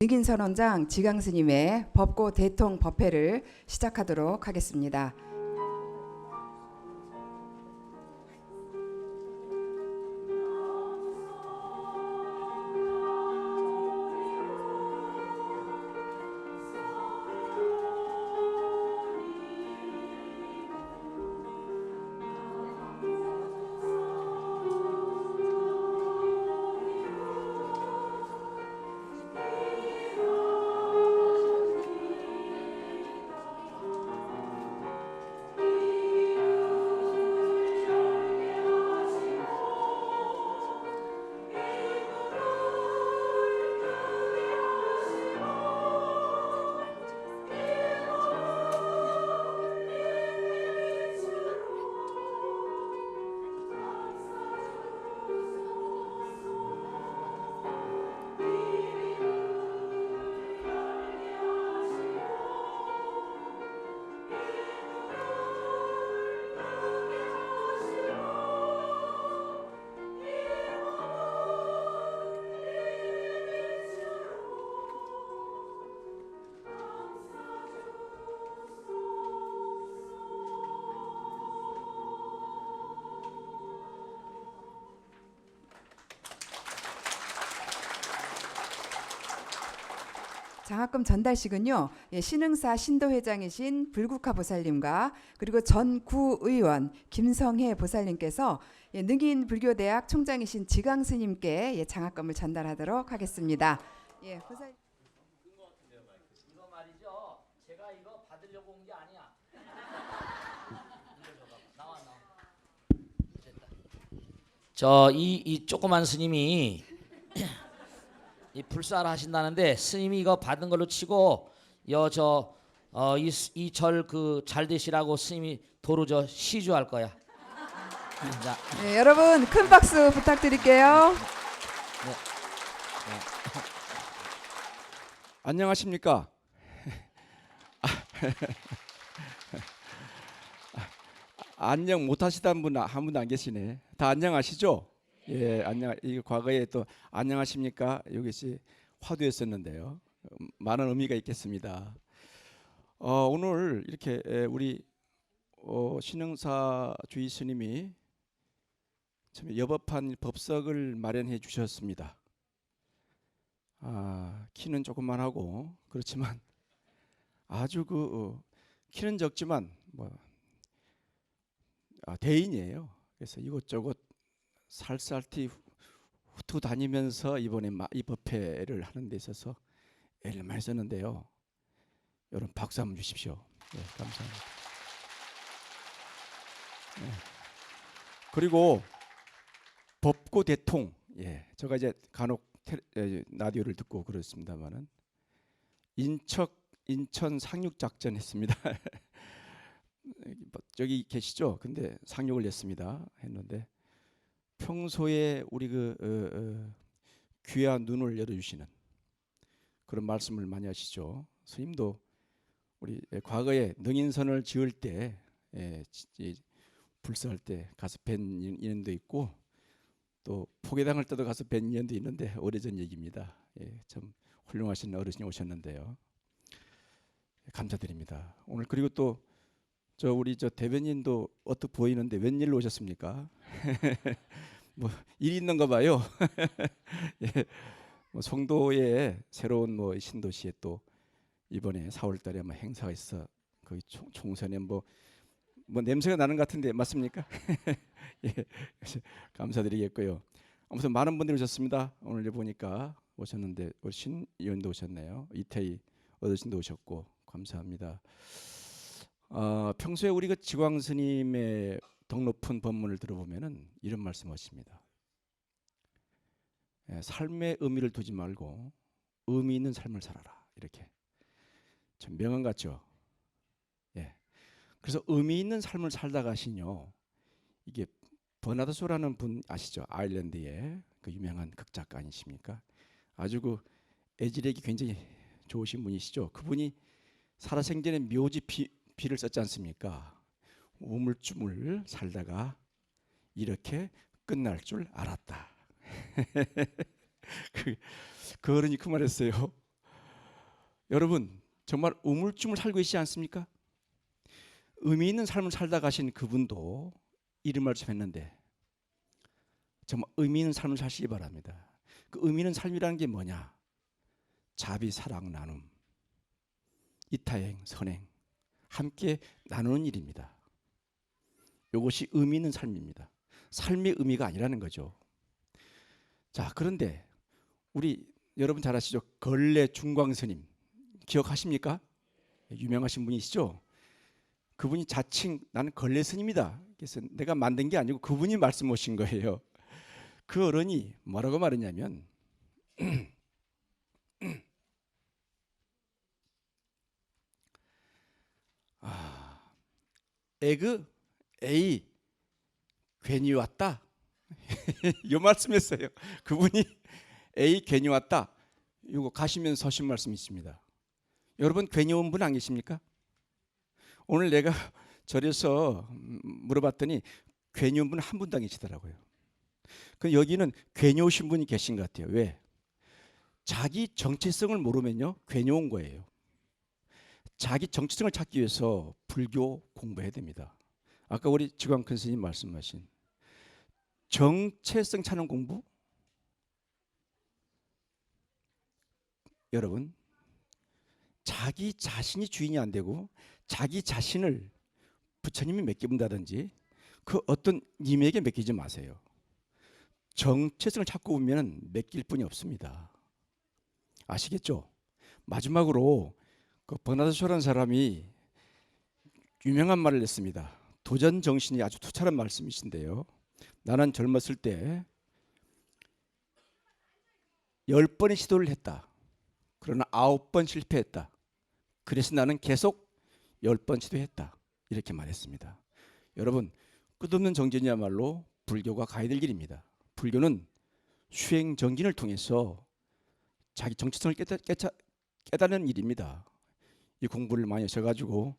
능인선원장 지강스님의 법고 대통 법회를 시작하도록 하겠습니다. 장학금 전달식은요, 신흥사 신도회장이신 불국화 보살님과 그리고 전 구의원 김성혜 보살님께서 능인불교대학 총장이신 지강스님께 장학금을 전달하도록 하겠습니다. 보살. 이거 말이죠. 제가 이거 받으려고 온 게 아니야. 나와. 됐다. 이 조그만 스님이 이 불사를 하신다는데 스님이 이거 받은 걸로 치고 이 절 그 잘 되시라고 스님이 도로 시주할 거야. 자. 네, 여러분 큰 박수 부탁드릴게요. 네. 안녕하십니까? 안녕 못하시던 분 한 분도 안 계시네. 다 안녕하시죠? 예, 안녕. 이거 과거에 또 안녕하십니까? 이것이 화두였었는데요. 많은 의미가 있겠습니다. 오늘 이렇게 우리 신흥사 주의 스님이 참 여법한 법석을 마련해 주셨습니다. 키는 조그만하고 그렇지만 아주 키는 적지만 대인이에요. 그래서 이곳저곳 살살티 훑고 다니면서 이번에 이 법회를 하는 데 있어서 애를 많이 썼는데요. 여러분 박수 한번 주십시오. 네, 감사합니다. 네. 그리고 법고 대통, 제가 이제 간혹 라디오를 듣고 그렇습니다만은 인천 상륙 작전 했습니다. 저기 계시죠? 근데 상륙을 했는데 평소에 우리 귀한 눈을 열어주시는 그런 말씀을 많이 하시죠. 스님도 우리 과거에 능인선을 지을 때 불사할 때 가서 뵌 인연도 있고 또 포교당할 때도 가서 뵌 인연도 있는데 오래전 얘기입니다. 참 훌륭하신 어르신이 오셨는데요. 감사드립니다. 오늘 그리고 또 우리 대변인도 어떻게 보이는데 웬일로 오셨습니까? 일 있는가 봐요. 송도에 새로운 신도시에 또 이번에 4월달에 행사가 있어 거기 총선에 냄새가 나는 것 같은데 맞습니까? 예, 감사드리겠고요. 아무튼 많은 분들이 오셨습니다. 오늘 보니까 오셨는데 우리 신 의원도 오셨네요. 이태희 어르신도 오셨고 감사합니다. 평소에 우리 지광 스님의 덕 높은 법문을 들어보면은 이런 말씀하십니다. 삶의 의미를 두지 말고 의미 있는 삶을 살아라. 이렇게 참 명언 같죠. 그래서 의미 있는 삶을 살다 가시뇨. 이게 버나드 쇼라는 분 아시죠? 아일랜드의 그 유명한 극작가 아니십니까? 아주 애지력이 굉장히 좋으신 분이시죠. 그분이 살아생전에 묘지 비를 썼지 않습니까? 우물쭈물 살다가 이렇게 끝날 줄 알았다. 그 어른이 그 말했어요. 여러분 정말 우물쭈물 살고 있지 않습니까? 의미 있는 삶을 살다 가신 그분도 이런 말씀 했는데 정말 의미 있는 삶을 사시기 바랍니다. 그 의미 있는 삶이라는 게 뭐냐? 자비, 사랑, 나눔, 이타행, 선행 함께 나누는 일입니다. 이것이 의미 있는 삶입니다. 삶의 의미가 아니라는 거죠. 자, 그런데 우리 여러분 잘 아시죠? 걸레 중광스님 기억하십니까? 유명하신 분이시죠? 그분이 자칭 나는 걸레 스님이다. 그래서 내가 만든 게 아니고 그분이 말씀하신 거예요. 그 어른이 뭐라고 말했냐면 에그 에이 괜히 왔다. 이 말씀했어요. 그분이 에이 괜히 왔다. 이거 가시면서 하신 말씀이 있습니다. 여러분 괜히 온 분 안 계십니까? 오늘 내가 절에서 물어봤더니 괜히 온 분 한 분도 안 계시더라고요. 그 여기는 괜히 오신 분이 계신 것 같아요. 왜? 자기 정체성을 모르면요 괜히 온 거예요. 자기 정체성을 찾기 위해서 불교 공부해야 됩니다. 아까 우리 지광큰 스님 말씀하신 정체성 찾는 공부. 여러분 자기 자신이 주인이 안 되고 자기 자신을 부처님이 맡겨본다든지 그 어떤 님에게 맡기지 마세요. 정체성을 찾고 보면 맡길 뿐이 없습니다. 아시겠죠? 마지막으로 그 버나드쇼라는 사람이 유명한 말을 했습니다. 도전 정신이 아주 투철한 말씀이신데요. 나는 젊었을 때 10번의 시도를 했다. 그러나 9번 실패했다. 그래서 나는 계속 10번 시도했다. 이렇게 말했습니다. 여러분 끝없는 정진이야말로 불교가 가야 될 길입니다. 불교는 수행정진을 통해서 자기 정체성을 깨닫는 일입니다. 이 공부를 많이 하셔가지고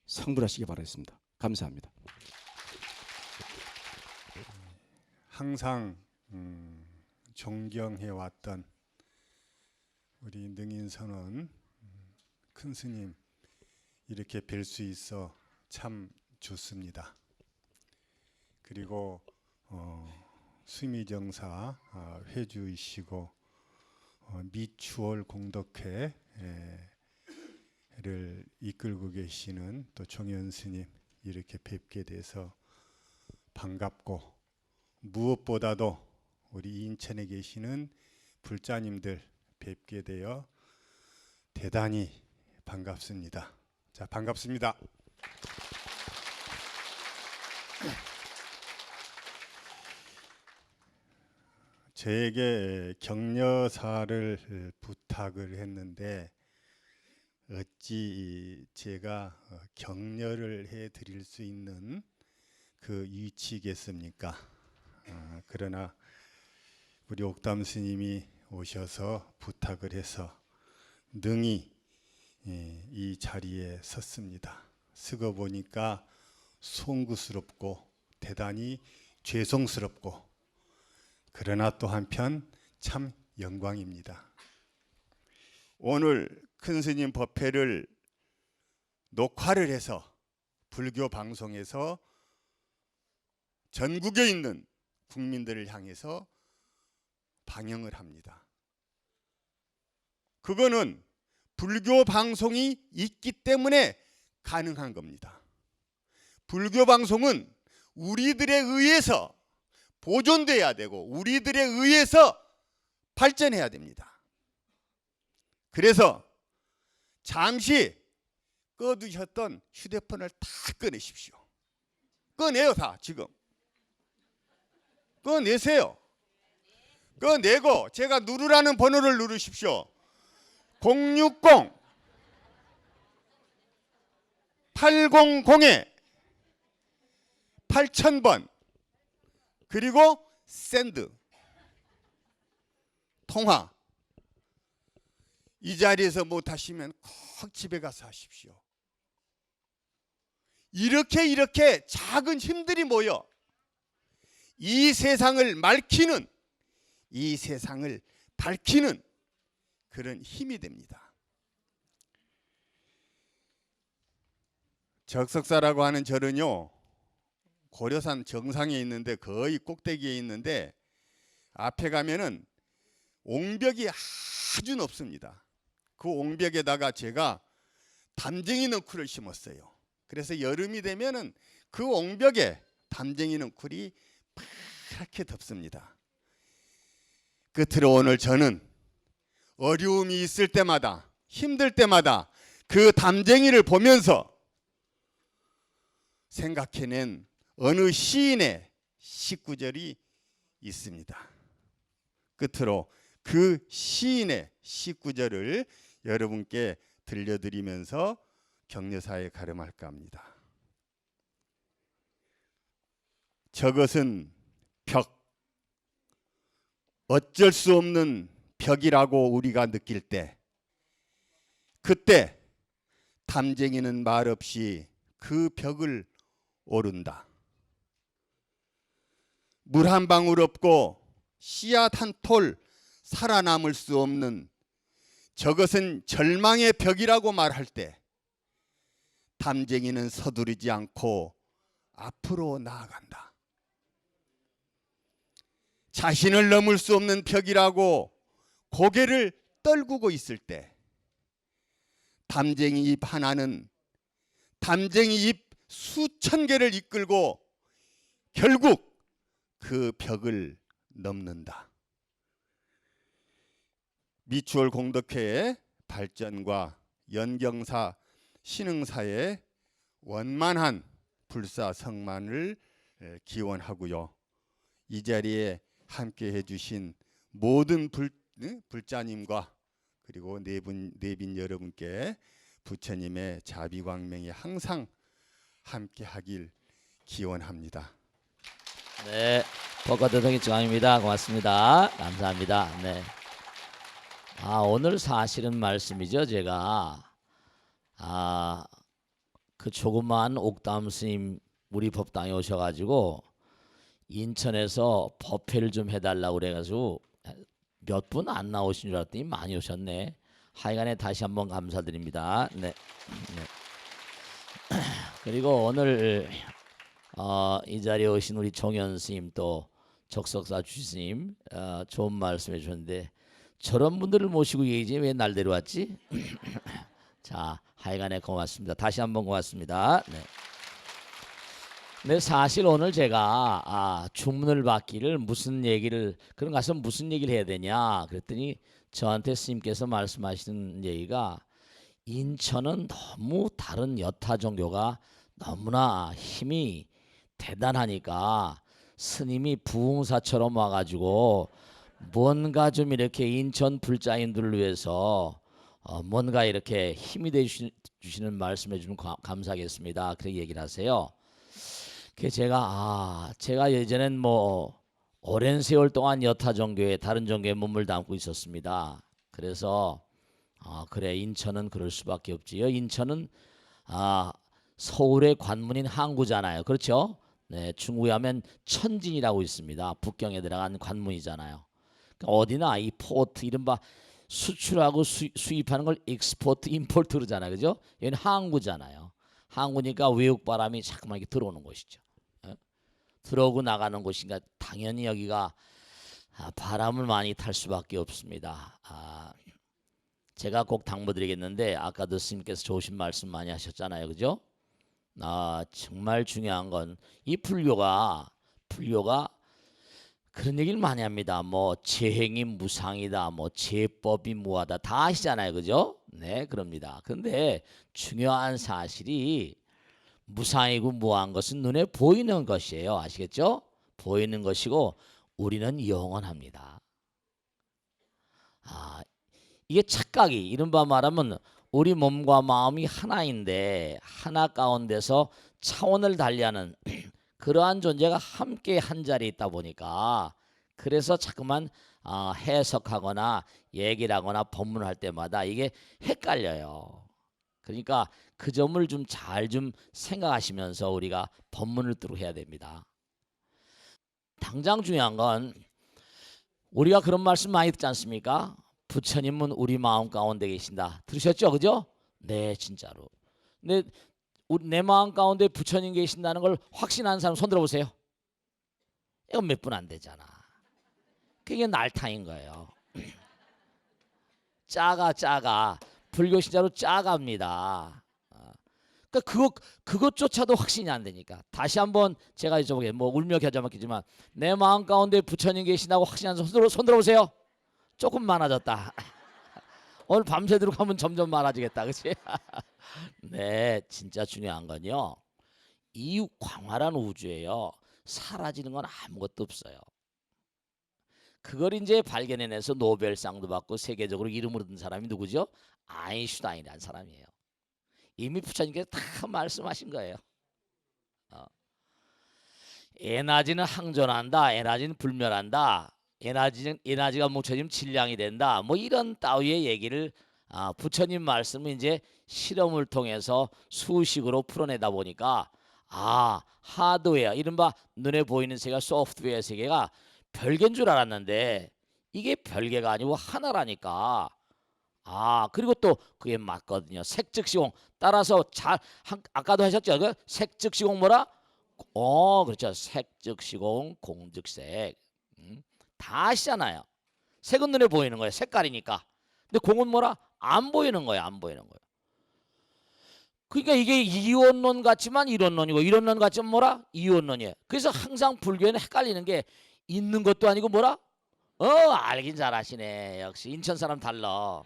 성불하시기 바라겠습니다. 감사합니다. 항상 존경해왔던 우리 능인선원 큰 스님 이렇게 뵐 수 있어 참 좋습니다. 그리고 수미정사 회주이시고 미추홀 공덕회를 이끌고 계시는 또 종현 스님 이렇게 뵙게 돼서 반갑고, 무엇보다도 우리 인천에 계시는 불자님들 뵙게 되어 대단히 반갑습니다. 자, 반갑습니다. 저에게 격려사를 부탁을 했는데 어찌 제가 격려를 해드릴 수 있는 그 위치겠습니까? 그러나 우리 옥담 스님이 오셔서 부탁을 해서 능히 이 자리에 섰습니다. 쓰고 보니까 송구스럽고 대단히 죄송스럽고, 그러나 또 한편 참 영광입니다. 오늘 큰 스님 법회를 녹화를 해서 불교 방송에서 전국에 있는 국민들을 향해서 방영을 합니다. 그거는 불교 방송이 있기 때문에 가능한 겁니다. 불교 방송은 우리들에 의해서 보존돼야 되고 우리들에 의해서 발전해야 됩니다. 그래서 잠시 꺼두셨던 휴대폰을 다 꺼내십시오. 꺼내요. 다 지금 꺼내세요. 꺼내고 제가 누르라는 번호를 누르십시오. 060 800 8000번 그리고 샌드 통화. 이 자리에서 못하시면 꼭 집에 가서 하십시오. 이렇게 작은 힘들이 모여 이 세상을 맑히는, 이 세상을 밝히는 그런 힘이 됩니다. 적석사라고 하는 절은요, 고려산 정상에 있는데 거의 꼭대기에 있는데 앞에 가면은 옹벽이 아주 높습니다. 그 옹벽에다가 제가 담쟁이 넝쿨을 심었어요. 그래서 여름이 되면은 그 옹벽에 담쟁이 넝쿨이 파랗게 덮습니다. 끝으로 오늘 저는 어려움이 있을 때마다, 힘들 때마다 그 담쟁이를 보면서 생각해낸 어느 시인의 시구절이 있습니다. 끝으로 그 시인의 시구절을 여러분께 들려드리면서 격려사에 가름할까 합니다. 저것은 벽, 어쩔 수 없는 벽이라고 우리가 느낄 때, 그때 담쟁이는 말없이 그 벽을 오른다. 물 한 방울 없고 씨앗 한 톨 살아남을 수 없는 저것은 절망의 벽이라고 말할 때 담쟁이는 서두르지 않고 앞으로 나아간다. 자신을 넘을 수 없는 벽이라고 고개를 떨구고 있을 때 담쟁이 잎 하나는 담쟁이 잎 수천 개를 이끌고 결국 그 벽을 넘는다. 미추홀 공덕회의 발전과 연경사 신흥사의 원만한 불사성만을 기원하고요. 이 자리에 함께해 주신 모든 불자님과 그리고 내빈 여러분께 부처님의 자비광명이 항상 함께하길 기원합니다. 네, 법과대통령 정황입니다. 고맙습니다. 감사합니다. 네. 오늘 사실은 말씀이죠. 제가 그 조그마한 옥담 스님 우리 법당에 오셔가지고 인천에서 법회를 좀 해달라고 그래가지고 몇 분 안 나오신 줄 알았더니 많이 오셨네. 하여간에 다시 한번 감사드립니다. 네. 네. 그리고 오늘 이 자리에 오신 우리 종현 스님 또 적석사 주스님 좋은 말씀해 주셨는데 저런 분들을 모시고 얘기지 왜 날 데려왔지? 자, 하여간에 고맙습니다. 다시 한번 고맙습니다. 네. 네, 사실 오늘 제가 주문을 받기를 무슨 얘기를 그럼 가서 무슨 얘기를 해야 되냐 그랬더니 저한테 스님께서 말씀하시는 얘기가 인천은 너무 다른 여타 종교가 너무나 힘이 대단하니까 스님이 부흥사처럼 와가지고 뭔가 좀 이렇게 인천 불자인들을 위해서 뭔가 이렇게 힘이 되주시는 말씀해 주면 감사하겠습니다. 그렇게 얘기를 하세요. 제가 예전엔 뭐 오랜 세월 동안 여타 종교에 다른 종교에 몸을 담고 있었습니다. 그래서 그래 인천은 그럴 수밖에 없지요. 인천은 서울의 관문인 항구잖아요. 그렇죠? 네, 중국에 하면 천진이라고 있습니다. 북경에 들어간 관문이잖아요. 그러니까 어디나 이 포트 이른바 수출하고 수입하는 걸 익스포트 임포트 그러잖아요. 그죠? 여기는 항구잖아요. 항구니까 외국 바람이 자꾸만 이렇게 들어오는 곳이죠. 들어오고 나가는 곳이니까 당연히 여기가 바람을 많이 탈 수밖에 없습니다. 제가 꼭 당부드리겠는데 아까도 스님께서 좋으신 말씀 많이 하셨잖아요. 그죠? 정말 중요한 건 이 불교가 그런 얘기를 많이 합니다. 뭐 재행이 무상이다, 뭐 제법이 무하다 다 아시잖아요. 그죠? 네, 그럽니다. 근데 중요한 사실이 무상이고 무한 것은 눈에 보이는 것이에요. 아시겠죠? 보이는 것이고 우리는 영원합니다. 이게 착각이 이른바 말하면 우리 몸과 마음이 하나인데 하나 가운데서 차원을 달리하는 그러한 존재가 함께 한 자리에 있다 보니까 그래서 자꾸만 해석하거나 얘기를 하거나 법문할 때마다 이게 헷갈려요. 그러니까 그 점을 좀 잘 좀 생각하시면서 우리가 법문을 듣도록 해야 됩니다. 당장 중요한 건 우리가 그런 말씀 많이 듣지 않습니까? 부처님은 우리 마음 가운데 계신다. 들으셨죠? 그죠? 네, 진짜로. 근데 내 마음 가운데 부처님 계신다는 걸 확신하는 사람 손 들어보세요. 이건 몇 분 안 되잖아. 그게 날타인 거예요. 작아. 불교 신자로 작아입니다. 그러니까 그것조차도 확신이 안 되니까 다시 한번 제가 여쭤보게 뭐 울며 겨자 먹기지만 내 마음 가운데 부처님 계신다고 확신하는 손 들어보세요. 조금 많아졌다. 오늘 밤새도록 하면 점점 많아지겠다, 그렇지? 네, 진짜 중요한 건요. 이 광활한 우주에요. 사라지는 건 아무것도 없어요. 그걸 이제 발견해내서 노벨상도 받고 세계적으로 이름을 얻은 사람이 누구죠? 아인슈타인이라는 사람이에요. 이미 부처님께서 다 말씀하신 거예요. 에너지는 항존한다. 에너지는 불멸한다. 에너지가 뭉쳐지면 질량이 된다. 뭐 이런 따위의 얘기를 부처님 말씀을 이제 실험을 통해서 수식으로 풀어내다 보니까 하드웨어 이른바 눈에 보이는 세계가 소프트웨어 세계가 별개인 줄 알았는데 이게 별개가 아니고 하나라니까. 그리고 또 그게 맞거든요. 색즉시공 따라서 아까도 하셨죠? 그 색즉시공 뭐라? 그렇죠. 색즉시공 공즉색. 다 아시잖아요. 색은 눈에 보이는 거예요. 색깔이니까. 근데 공은 뭐라? 안 보이는 거예요. 안 보이는 거예요. 그러니까 이게 이원론 같지만 이론론이고 이론론 같지만 뭐라? 이원론이에요. 그래서 항상 불교에는 헷갈리는 게 있는 것도 아니고 뭐라? 알긴 잘하시네. 역시 인천 사람 달라.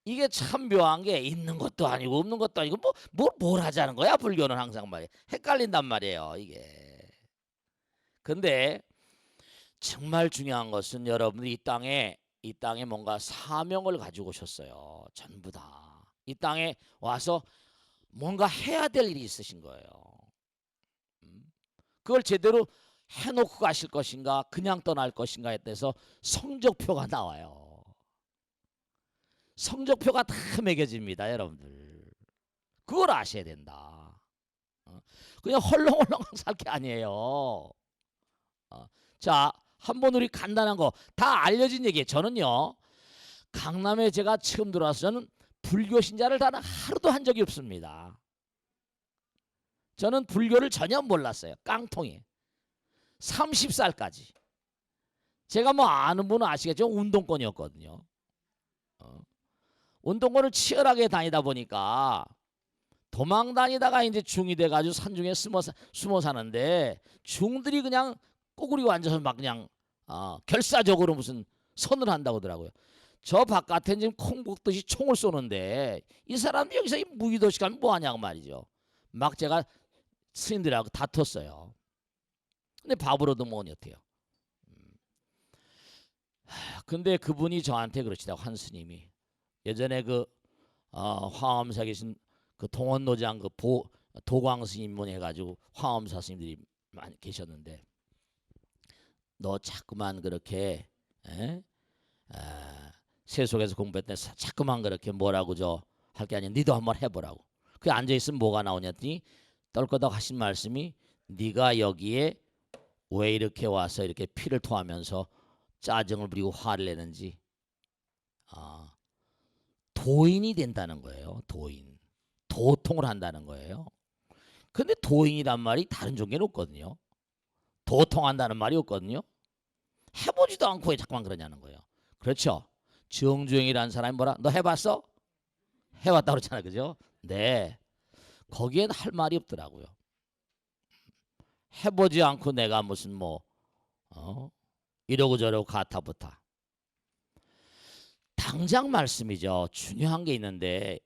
이게 참 묘한 게 있는 것도 아니고 없는 것도 아니고 뭘 하자는 거야? 불교는 항상 말이에요. 헷갈린단 말이에요. 이게. 근데 정말 중요한 것은 여러분들이 이 땅에 뭔가 사명을 가지고 오셨어요. 전부 다. 이 땅에 와서 뭔가 해야 될 일이 있으신 거예요. 그걸 제대로 해놓고 가실 것인가 그냥 떠날 것인가에 대해서 성적표가 나와요. 성적표가 다 매겨집니다. 여러분들. 그걸 아셔야 된다. 그냥 헐렁헐렁 살 게 아니에요. 자, 한번 우리 간단한 거 다 알려진 얘기예요. 저는요. 강남에 제가 처음 들어와서 저는 불교 신자를 단 하루도 한 적이 없습니다. 저는 불교를 전혀 몰랐어요. 깡통이. 30살까지. 제가 뭐 아는 분은 아시겠죠? 운동권이었거든요. 운동권을 치열하게 다니다 보니까 도망 다니다가 이제 중이 돼가지고 산중에 숨어 사는데 중들이 그냥 꼬구리고 앉아서 막 그냥 결사적으로 무슨 선을 한다고 하더라고요. 저 바깥에 지금 콩 볶듯이 총을 쏘는데 이 사람이 여기서 이 무기도시 가면 뭐하냐고 말이죠. 막 제가 스님들하고 다퉜어요. 근데 밥으로도 먹으니 어때요? 근데 그분이 저한테 그러시다고 한 스님이 예전에 그 화엄사 계신 그 동원노장 그 도광 스님분 해가지고 화엄사 스님들이 많이 계셨는데 너 자꾸만 그렇게 세속에서 공부했더니 자꾸만 그렇게 뭐라고 할 게 아니야. 니도 한번 해보라고. 그 앉아있으면 뭐가 나오냐더니 떨거덕 하신 말씀이 네가 여기에 왜 이렇게 와서 이렇게 피를 토하면서 짜증을 부리고 화를 내는지 도인이 된다는 거예요. 도통을 한다는 거예요. 근데 도인이란 말이 다른 종교는 없거든요. 도통한다는 말이 없거든요. 해보지도 않고 왜 자꾸만 그러냐는 거예요. 그렇죠. 정주영이라는 사람이 뭐라? 너 해봤어? 해봤다고 그랬잖아요. 그죠? 네. 거기엔 할 말이 없더라고요. 해보지 않고 내가 무슨 이러고 저러고 가타부타. 당장 말씀이죠. 중요한 게 있는데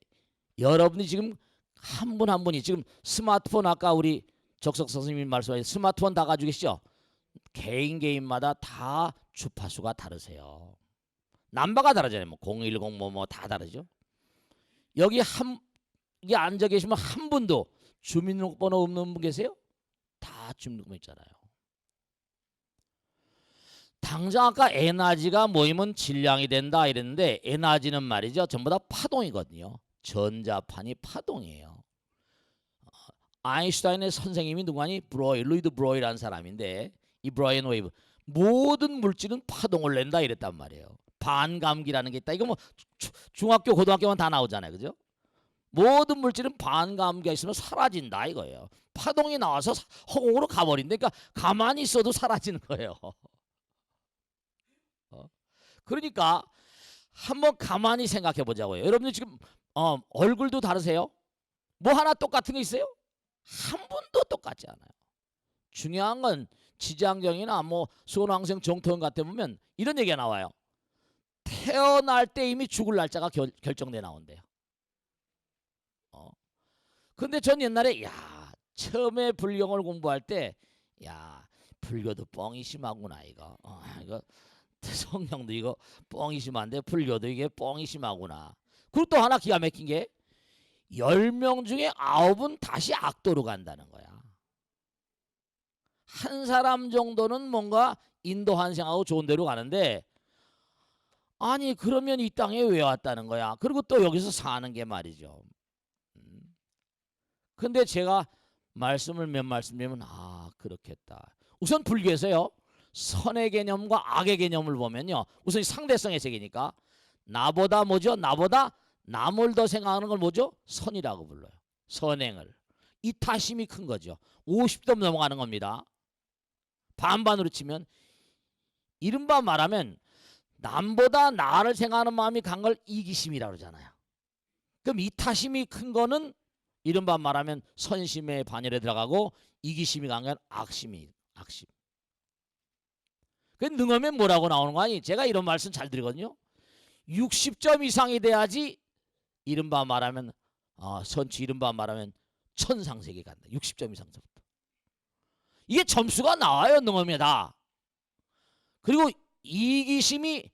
여러분이 지금 한 분 한 분이 지금 스마트폰 아까 우리 적석 선생님이 말씀하신 스마트폰 다 가지고 계시죠? 개인마다 다 주파수가 다르세요. 남바가 다르잖아요. 010 다 다르죠. 여기 여기 앉아 계시면 한 분도 주민등록번호 없는 분 계세요? 다 주민등록번호 있잖아요. 당장 아까 에너지가 모이면 질량이 된다 이랬는데 에너지는 말이죠. 전부 다 파동이거든요. 전자판이 파동이에요. 아인슈타인의 선생님이 누구니? 루이드 브로이라는 사람인데 이 브로이언 웨이브 모든 물질은 파동을 낸다 이랬단 말이에요. 반감기라는 게 있다. 이거 뭐 중학교 고등학교만 다 나오잖아요. 그죠? 모든 물질은 반감기가 있으면 사라진다 이거예요. 파동이 나와서 허공으로 가버린다. 그러니까 가만히 있어도 사라지는 거예요. 그러니까 한번 가만히 생각해 보자고요. 여러분들 지금 얼굴도 다르세요? 뭐 하나 똑같은 거 있어요? 한 분도 똑같지 않아요. 중요한 건 지장경이나 뭐 수원왕생 정토원 같은 데 보면 이런 얘기가 나와요. 태어날 때 이미 죽을 날짜가 결정돼 나온대요. 근데 전 옛날에 처음에 불경을 공부할 때 불교도 뻥이 심하구나 이거. 이거 성경도 이거 뻥이 심한데 불교도 이게 뻥이 심하구나. 그리고 또 하나 기가 막힌 게 10명 중에 9은 다시 악도로 간다는 거야. 한 사람 정도는 뭔가 인도 환생하고 좋은 데로 가는데 아니 그러면 이 땅에 왜 왔다는 거야. 그리고 또 여기서 사는 게 말이죠. 근데 제가 말씀을 몇 말씀 드리면 그렇겠다. 우선 불교에서요. 선의 개념과 악의 개념을 보면요. 우선 상대성의 세계니까 나보다 뭐죠? 나보다 남을 더 생각하는 걸 뭐죠? 선이라고 불러요. 선행을. 이타심이 큰 거죠. 50점 넘어가는 겁니다. 반반으로 치면 이른바 말하면 남보다 나를 생각하는 마음이 간 걸 이기심이라고 그러잖아요. 그럼 이타심이 큰 거는 이른바 말하면 선심의 반열에 들어가고 이기심이 간 건 악심. 그 능하면 뭐라고 나오는 거 아니? 제가 이런 말씀 잘 드리거든요. 60점 이상이 돼야지 이른바 말하면 선취 이른바 말하면 천상세계 간다. 60점 이상부터. 이게 점수가 나와요. 능하면 다. 그리고 이기심이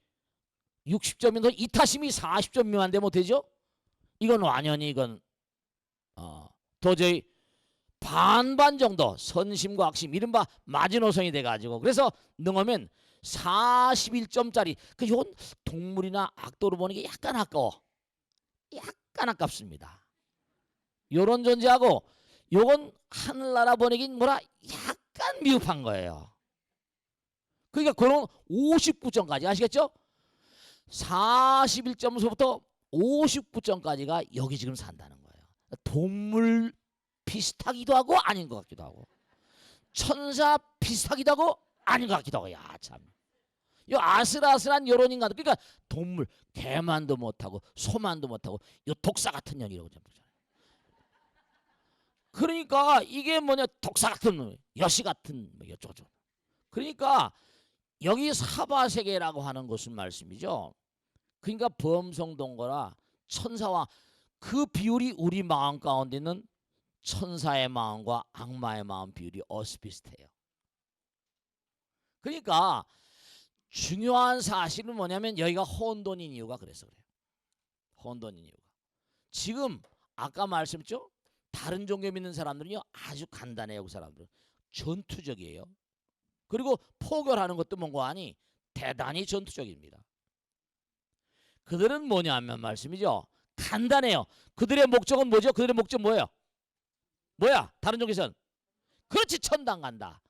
60점인데 이타심이 40점 미만 되면 되죠? 이건 완연히 이건 도저히 반반 정도 선심과 악심 이른바 마지노선이 돼가지고 그래서 능하면 41점짜리 요건 동물이나 악도로 보는 게 약간 아까워. 약간 아깝습니다. 요런 존재하고 요건 하늘나라 보내긴 뭐라 약간 미흡한 거예요. 그러니까 그런 59점까지 아시겠죠? 41점서부터 59점까지가 여기 지금 산다는 거예요. 동물 비슷하기도 하고 아닌 것 같기도 하고 천사 비슷하기도 하고 아닌 것 같기도 하고 참. 요 아슬아슬한 요런 인간들 그러니까 동물 개만도 못하고 소만도 못하고 요 독사 같은 년이라고 그러니까 이게 뭐냐 독사 같은 놈 여시 같은 뭐 어쩌고 그러니까 여기 사바세계라고 하는 것은 말씀이죠. 그러니까 범성동거라 천사와 그 비율이 우리 마음 가운데 있는 천사의 마음과 악마의 마음 비율이 어스비슷해요. 그러니까 중요한 사실은 뭐냐면 여기가 혼돈인 이유가 그래서 그래요. 혼돈인 이유가. 지금 아까 말씀했죠? 다른 종교 믿는 사람들은요 아주 간단해요. 그 사람들은 전투적이에요. 그리고 포결하는 것도 뭔가 하니 대단히 전투적입니다. 그들은 뭐냐면 말씀이죠. 간단해요. 그들의 목적은 뭐죠? 그들의 목적 뭐예요? 뭐야? 다른 종교에서는 그렇지 천당 간다.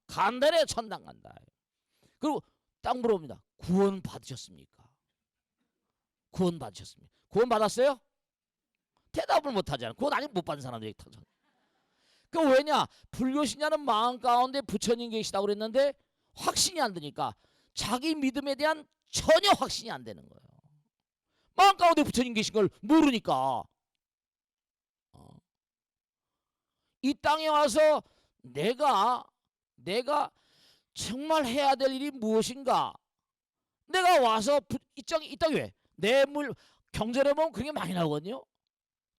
간단해 천당 간다. 그리고 딱 물어봅니다. 구원 받으셨습니까? 구원 받으셨습니까? 구원 받았어요? 대답을 못 하잖아요. 구원 아직 못 받은 사람들이 타잖아요. 그 왜냐? 불교 신자는 마음 가운데 부처님 계시다고 그랬는데 확신이 안 드니까 자기 믿음에 대한 전혀 확신이 안 되는 거예요. 마음 가운데 부처님 계신 걸 모르니까. 이 땅에 와서 내가 정말 해야 될 일이 무엇인가? 내가 와서 이 땅에 왜? 뇌물 경전에 보면 그게 많이 나오거든요.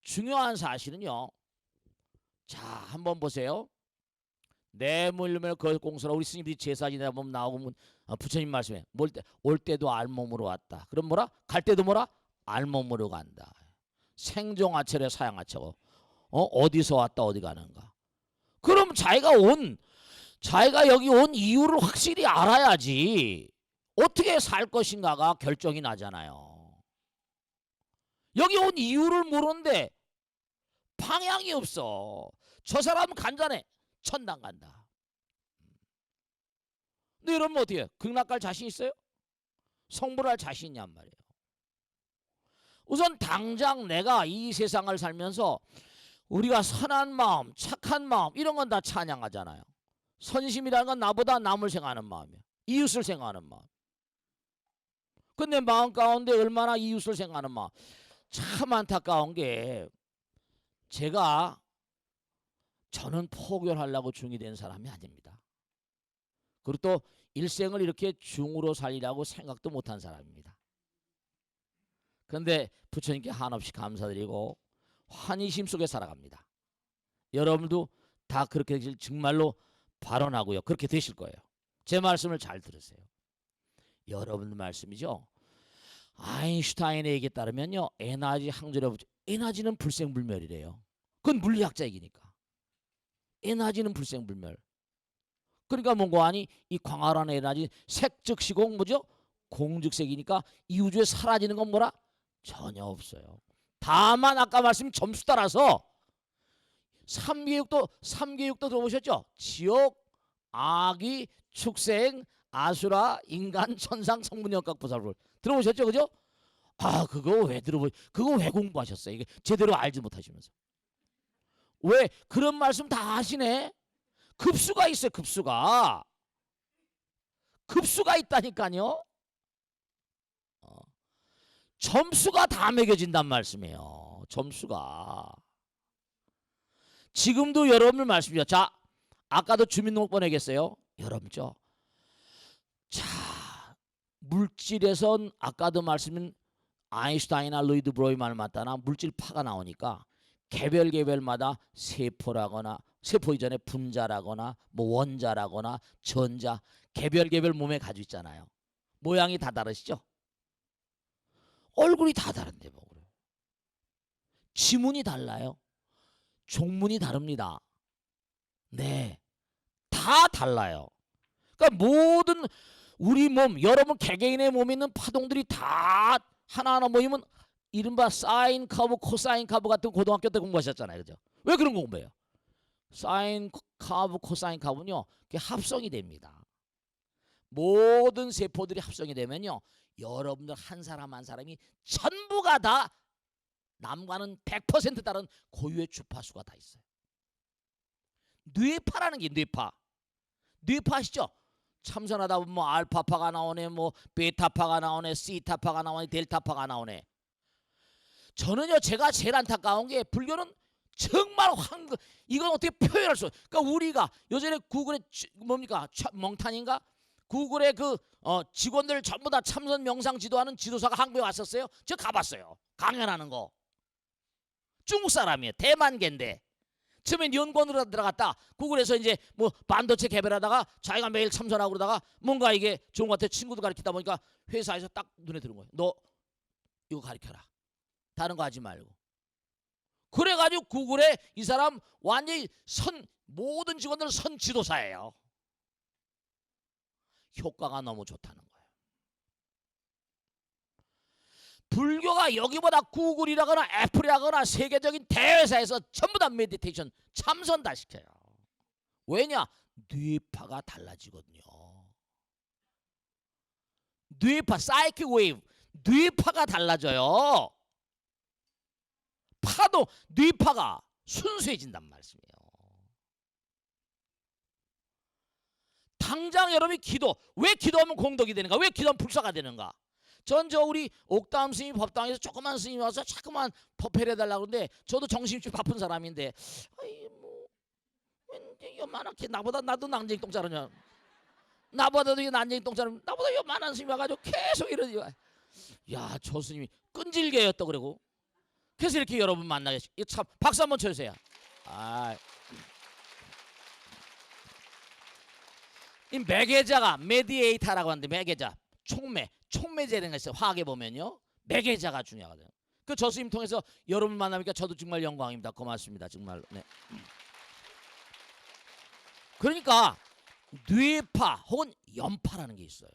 중요한 사실은요. 자, 한번 보세요. 뇌물면 그 공수라 우리 스님들이 제사 지내다 보면 나오면 부처님 말씀에 올 때도 알몸으로 왔다. 그럼 뭐라? 갈 때도 뭐라? 알몸으로 간다. 생종아처래 사양아처고 어디서 왔다 어디 가는가. 그럼 자기가 여기 온 이유를 확실히 알아야지 어떻게 살 것인가가 결정이 나잖아요. 여기 온 이유를 모르는데 방향이 없어. 저 사람은 간단해. 천당 간다. 근데 이러면 어떻게 해요? 극락갈 자신 있어요? 성불할 자신 있냔 말이에요. 우선 당장 내가 이 세상을 살면서 우리가 선한 마음, 착한 마음 이런 건 다 찬양하잖아요. 선심이라는 건 나보다 남을 생각하는 마음이야. 이웃을 생각하는 마음. 근데 마음 가운데 얼마나 이웃을 생각하는 마음. 참 안타까운 게 저는 포교하려고 중이 된 사람이 아닙니다. 그리고 또 일생을 이렇게 중으로 살리라고 생각도 못한 사람입니다. 그런데 부처님께 한없이 감사드리고 환희심 속에 살아갑니다. 여러분도 다 그렇게 되실 정말로 발언하고요. 그렇게 되실 거예요. 제 말씀을 잘 들으세요. 여러분 말씀이죠. 아인슈타인의 얘기에 따르면요. 에너지 항조력, 에너지는 불생불멸이래요. 그건 물리학자 얘기니까. 에너지는 불생불멸. 그러니까 뭔가 아니 이 광활한 에너지 색즉 시공 뭐죠? 공즉색이니까 이 우주에 사라지는 건 뭐라? 전혀 없어요. 다만 아까 말씀 점수 따라서 3계육도 들어보셨죠? 지옥, 악귀, 축생, 아수라, 인간, 천상, 성문, 역각, 보살불 들어보셨죠? 그죠? 아 그거 왜 공부하셨어요? 이게 제대로 알지 못하시면서 왜 그런 말씀 다 하시네? 급수가 있어요. 급수가 있다니까요. 점수가 다 매겨진단 말씀이에요. 점수가. 지금도 여러분들 말씀이죠. 자, 아까도 주민등록번 얘기했어요. 여러분죠. 자, 물질에선 아까도 말씀인 아인슈타인이나 루이드 브로이만을 맞다나 물질파가 나오니까 개별마다 세포라거나 세포 이전에 분자라거나 뭐 원자라거나 전자 개별 몸에 가지고 있잖아요. 모양이 다 다르시죠? 얼굴이 다 다른데 뭐 그래. 지문이 달라요. 종문이 다릅니다. 네, 다 달라요. 그러니까 모든 우리 몸, 여러분 개개인의 몸에 있는 파동들이 다 하나하나 모이면 이른바 사인 커브, 코사인 커브 같은 고등학교 때 공부하셨잖아요. 그죠? 왜 그런 거 공부해요? 사인 커브, 코사인 커브는요. 그게 합성이 됩니다. 모든 세포들이 합성이 되면요. 여러분들 한 사람 한 사람이 전부가 다 남과는 100% 다른 고유의 주파수가 다 있어요. 뇌파라는 게 뇌파 아시죠? 참선하다 보면 뭐 알파파가 나오네, 뭐 베타파가 나오네, 시타파가 나오네, 델타파가 나오네. 저는요 제가 제일 안타까운 게 불교는 정말 이건 어떻게 표현할 수? 그러니까 우리가 예전에 구글에 뭡니까 멍탄인가? 구글의 그 직원들 전부 다 참선 명상 지도하는 지도사가 한국에 왔었어요. 저 가봤어요. 강연하는 거. 중국 사람이에요. 대만계인데. 처음엔 연구원으로 들어갔다. 구글에서 이제 뭐 반도체 개발하다가 자기가 매일 참선하고 그러다가 뭔가 이게 좋은 것 같아. 친구도 가르치다 보니까 회사에서 딱 눈에 들은 거예요. 너 이거 가르쳐라. 다른 거 하지 말고. 그래가지고 구글에 이 사람 완전히 모든 직원들 선 지도사예요. 효과가 너무 좋다는 거예요. 불교가 여기보다 구글이라거나 애플이라거나 세계적인 대회사에서 전부 다 메디테이션 참선 다 시켜요. 왜냐? 뇌파가 달라지거든요. 뇌파, 사이킥 웨이브, 뇌파가 달라져요. 파도, 뇌파가 순수해진단 말씀이에요. 당장 여러분이 왜 기도하면 공덕이 되는가? 왜 기도하면 불사가 되는가? 전 우리 옥담 스님 법당에서 조그만 스님이 와서 자꾸만 법회를 해달라고 그러는데 저도 정신이 좀 바쁜 사람인데 아이 뭐 왠지 요만하게 나도 난쟁이똥 자르냐 나보다도 난쟁이똥 자르면 나보다 요만한 스님이 와가지고 계속 이러지. 야, 저 스님이 끈질겨였다 그러고 그래서 이렇게 여러분 만나게 참 박수 한번 쳐주세요. 이 매개자가 메디에이터라고 하는데 매개자 촉매제라는 게 있어요. 화학에 보면요 매개자가 중요하거든요. 그 저 스님 통해서 여러분 만나니까 저도 정말 영광입니다. 고맙습니다. 정말. 네. 그러니까 뇌파 혹은 연파라는 게 있어요.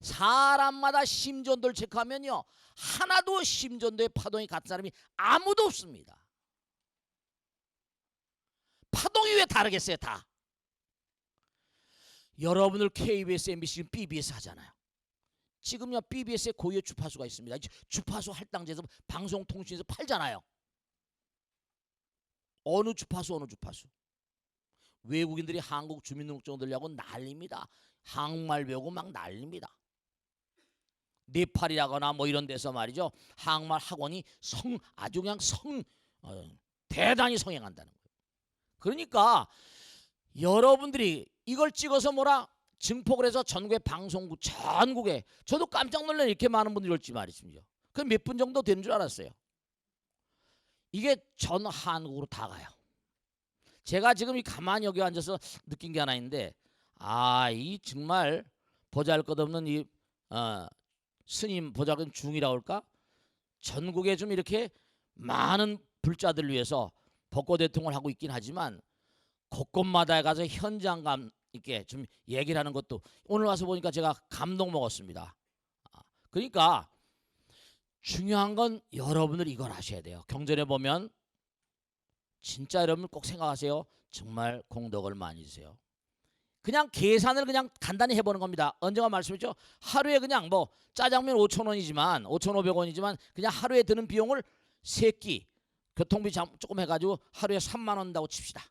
사람마다 심전도를 체크하면요 하나도 심전도의 파동이 같은 사람이 아무도 없습니다. 파동이 왜 다르겠어요? 다. 여러분들 KBS, MBC, BBS 하잖아요. 지금요 BBS에 고유의 주파수가 있습니다. 주파수 할당제에서 방송통신에서 팔잖아요. 어느 주파수 어느 주파수. 외국인들이 한국 주민등록증 들려고 난립니다. 한국말 배우고 막 난립니다. 네팔이라거나 뭐 이런 데서 말이죠. 한국말 학원이 아주 그냥 대단히 성행한다는 거예요. 그러니까 여러분들이 이걸 찍어서 뭐라 증폭을 해서 전국의 방송국 전국에 저도 깜짝 놀래 이렇게 많은 분들이 올지 말이죠. 그 몇 분 정도 되는 줄 알았어요. 이게 전 한국으로 다 가요. 제가 지금 이 가만히 여기 앉아서 느낀 게 하나 있는데 이 정말 보잘것없는 이 스님 보잘것없는 중이라고 할까? 전국에 좀 이렇게 많은 불자들을 위해서 벚꽃 대통을 하고 있긴 하지만 곳곳마다 가서 현장감 있게 좀 얘기를 하는 것도 오늘 와서 보니까 제가 감동 먹었습니다. 그러니까 중요한 건 여러분들이 이걸 아셔야 돼요. 경전에 보면 진짜 여러분 꼭 생각하세요. 정말 공덕을 많이 주세요. 그냥 계산을 그냥 간단히 해보는 겁니다. 언젠가 말씀했죠. 하루에 그냥 뭐 짜장면 5,000원이지만 5,500원이지만 그냥 하루에 드는 비용을 세 끼 교통비 조금 해가지고 하루에 3만 원 다고 칩시다.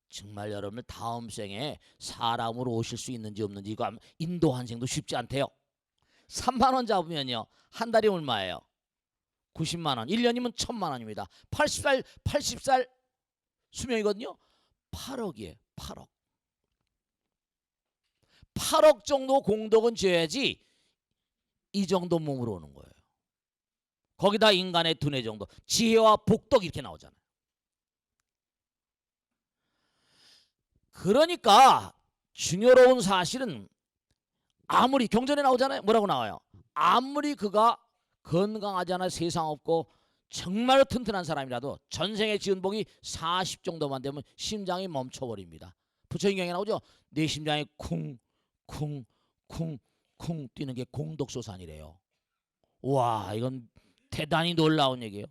정말 여러분들 다음 생에 사람으로 오실 수 있는지 없는지 이거 인도 환생도 쉽지 않대요. 3만 원 잡으면요 한 달이 얼마예요? 90만 원. 1년이면 1,000만 원입니다. 80살 수명이거든요. 8억이에요. 8억. 8억 정도 공덕은 줘야지 이 정도 몸으로 오는 거예요. 거기다 인간의 두뇌 정도, 지혜와 복덕 이렇게 나오잖아요. 그러니까 중요로운 사실은 아무리 경전에 나오잖아요. 뭐라고 나와요? 아무리 그가 건강하지 않아 세상 없고 정말로 튼튼한 사람이라도 전생에 지은 복이 40 정도만 되면 심장이 멈춰버립니다. 부처인경에 나오죠. 내 심장이 쿵쿵쿵쿵 뛰는 게 공덕소산이래요. 와, 이건 대단히 놀라운 얘기예요.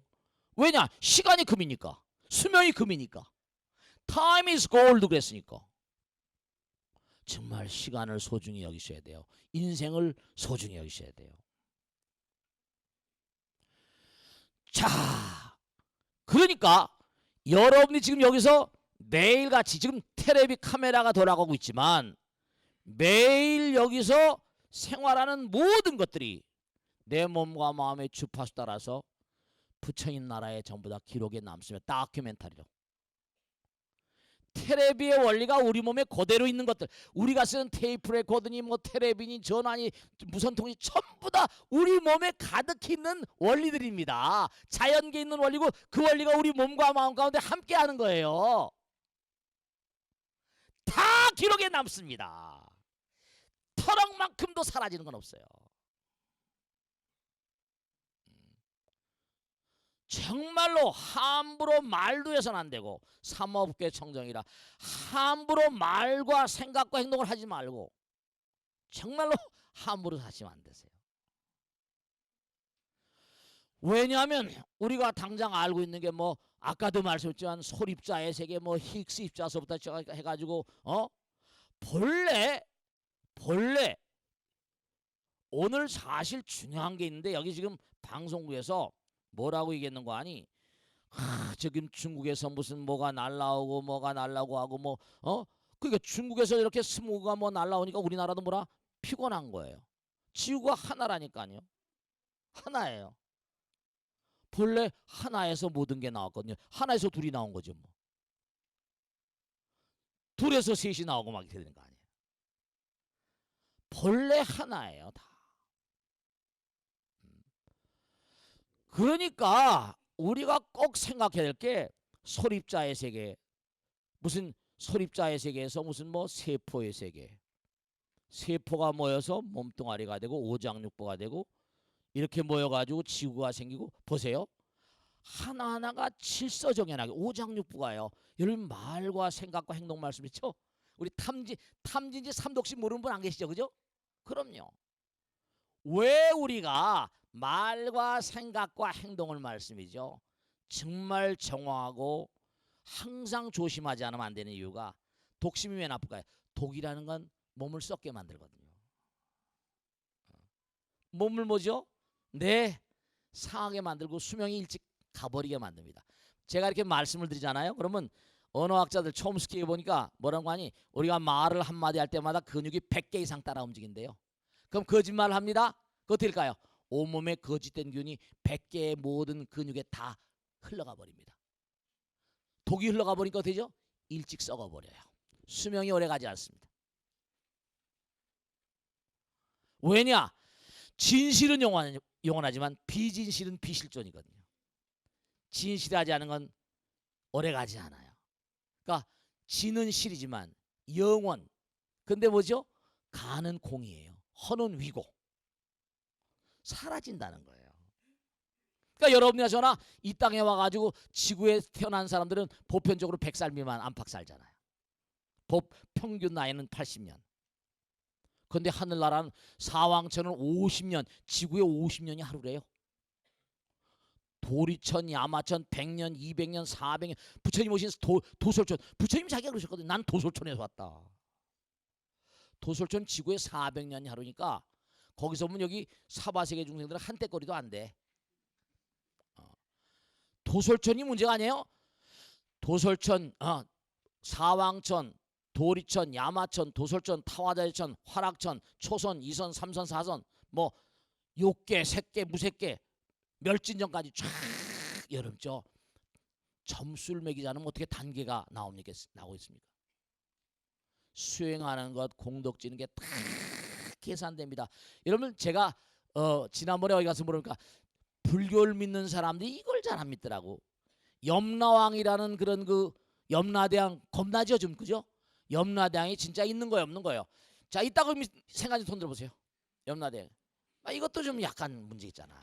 왜냐? 시간이 금이니까. 수명이 금이니까. Time is gold 그랬으니까. 정말 시간을 소중히 여기셔야 돼요. 인생을 소중히 여기셔야 돼요. 자, 그러니까 여러분이 지금 여기서 매일같이 지금 텔레비 카메라가 돌아가고 있지만 매일 여기서 생활하는 모든 것들이 내 몸과 마음의 주파수 따라서 부처님 나라에 전부 다 기록에 남습니다. 다큐멘터리로. 텔레비의 원리가 우리 몸에 그대로 있는 것들, 우리가 쓰는 테이프 레코더니 뭐 텔레비니 전화니 무선통이 전부 다 우리 몸에 가득히 있는 원리들입니다. 자연계에 있는 원리고 그 원리가 우리 몸과 마음 가운데 함께하는 거예요. 다 기록에 남습니다. 터럭만큼도 사라지는 건 없어요. 정말로 함부로 말도 해서는 안 되고 삼업계 청정이라 함부로 말과 생각과 행동을 하지 말고 정말로 함부로 하시면 안 되세요. 왜냐하면 우리가 당장 알고 있는 게 뭐 아까도 말씀했지만 소립자의 세계 뭐 힉스 입자서부터 해가지고 본래 오늘 사실 중요한 게 있는데 여기 지금 방송국에서 뭐라고 얘기했는 거 아니? 지금 중국에서 무슨 뭐가 날라오고 하고 뭐 그러니까 중국에서 이렇게 스모그가 뭐 날라오니까 우리나라도 뭐라 피곤한 거예요. 지구가 하나라니까요. 하나예요. 본래 하나에서 모든 게 나왔거든요. 하나에서 둘이 나온 거죠 뭐. 둘에서 셋이 나오고 막 이렇게 되는 거 아니에요. 본래 하나예요 다. 그러니까 우리가 꼭 생각해야 될 게 소립자의 세계, 무슨 소립자의 세계에서 무슨 뭐 세포의 세계, 세포가 모여서 몸뚱아리가 되고 오장육부가 되고 이렇게 모여가지고 지구가 생기고 보세요. 하나하나가 질서정연하게 오장육부가요. 여러분 말과 생각과 행동 말씀이죠. 우리 탐진지 삼독시 모르는 분 안 계시죠, 그죠? 그럼요. 왜 우리가 말과 생각과 행동을 말씀이죠. 정말 정화하고 항상 조심하지 않으면 안 되는 이유가 독심이 왜 나쁠까요? 독이라는 건 몸을 썩게 만들거든요. 몸을 뭐죠? 네, 상하게 만들고 수명이 일찍 가버리게 만듭니다. 제가 이렇게 말씀을 드리잖아요. 그러면 언어학자들 처음 스키해 보니까 뭐라고 하니, 우리가 말을 한마디 할 때마다 근육이 100개 이상 따라 움직인대요. 그럼 거짓말을 합니다. 그거 어떨까요? 온몸에 거짓된 균이 100개의 모든 근육에 다 흘러가 버립니다. 독이 흘러가 버리니까 어떻게 되죠? 일찍 썩어버려요. 수명이 오래가지 않습니다. 왜냐? 진실은 영원하지만 비진실은 비실존이거든요. 진실하지 않은 건 오래가지 않아요. 그러니까 진은 실이지만 영원, 근데 뭐죠? 가는 공이에요. 허는 위고, 사라진다는 거예요. 그러니까 여러분이나 저나 이 땅에 와가지고 지구에 태어난 사람들은 보편적으로 100살 미만 안팎 살잖아요. 평균 나이는 80년. 그런데 하늘나라는 사왕천은 50년, 지구에 50년이 하루래요. 도리천, 야마천 100년, 200년, 400년. 부처님 오신 도솔천, 부처님 자기가 그러셨거든요. 난 도솔천에서 왔다. 도솔천 지구에 400년이 하루니까 거기서 보면 여기 사바세계 중생들은 한때거리도 안 돼. 도솔천이 문제가 아니에요. 도솔천, 사왕천, 도리천, 야마천, 도솔천, 타화자리천, 화락천, 초선, 2선, 3선, 4선, 뭐 6개, 3개, 무색개, 멸진전까지 쫙 여름죠. 점수를 매기자면 어떻게 단계가 나오고 있습니까? 수행하는 것, 공덕지는 게 다 계산됩니다. 여러분, 제가 지난번에 어디 가서 물으니까 불교를 믿는 사람들이 이걸 잘 안 믿더라고. 염라왕이라는 그런 그 염라대왕 겁나죠, 좀 그죠? 염라대왕이 진짜 있는 거예요, 없는 거예요? 자, 이따가 생각이 손 들어보세요. 염라대왕. 이것도 좀 약간 문제 있잖아.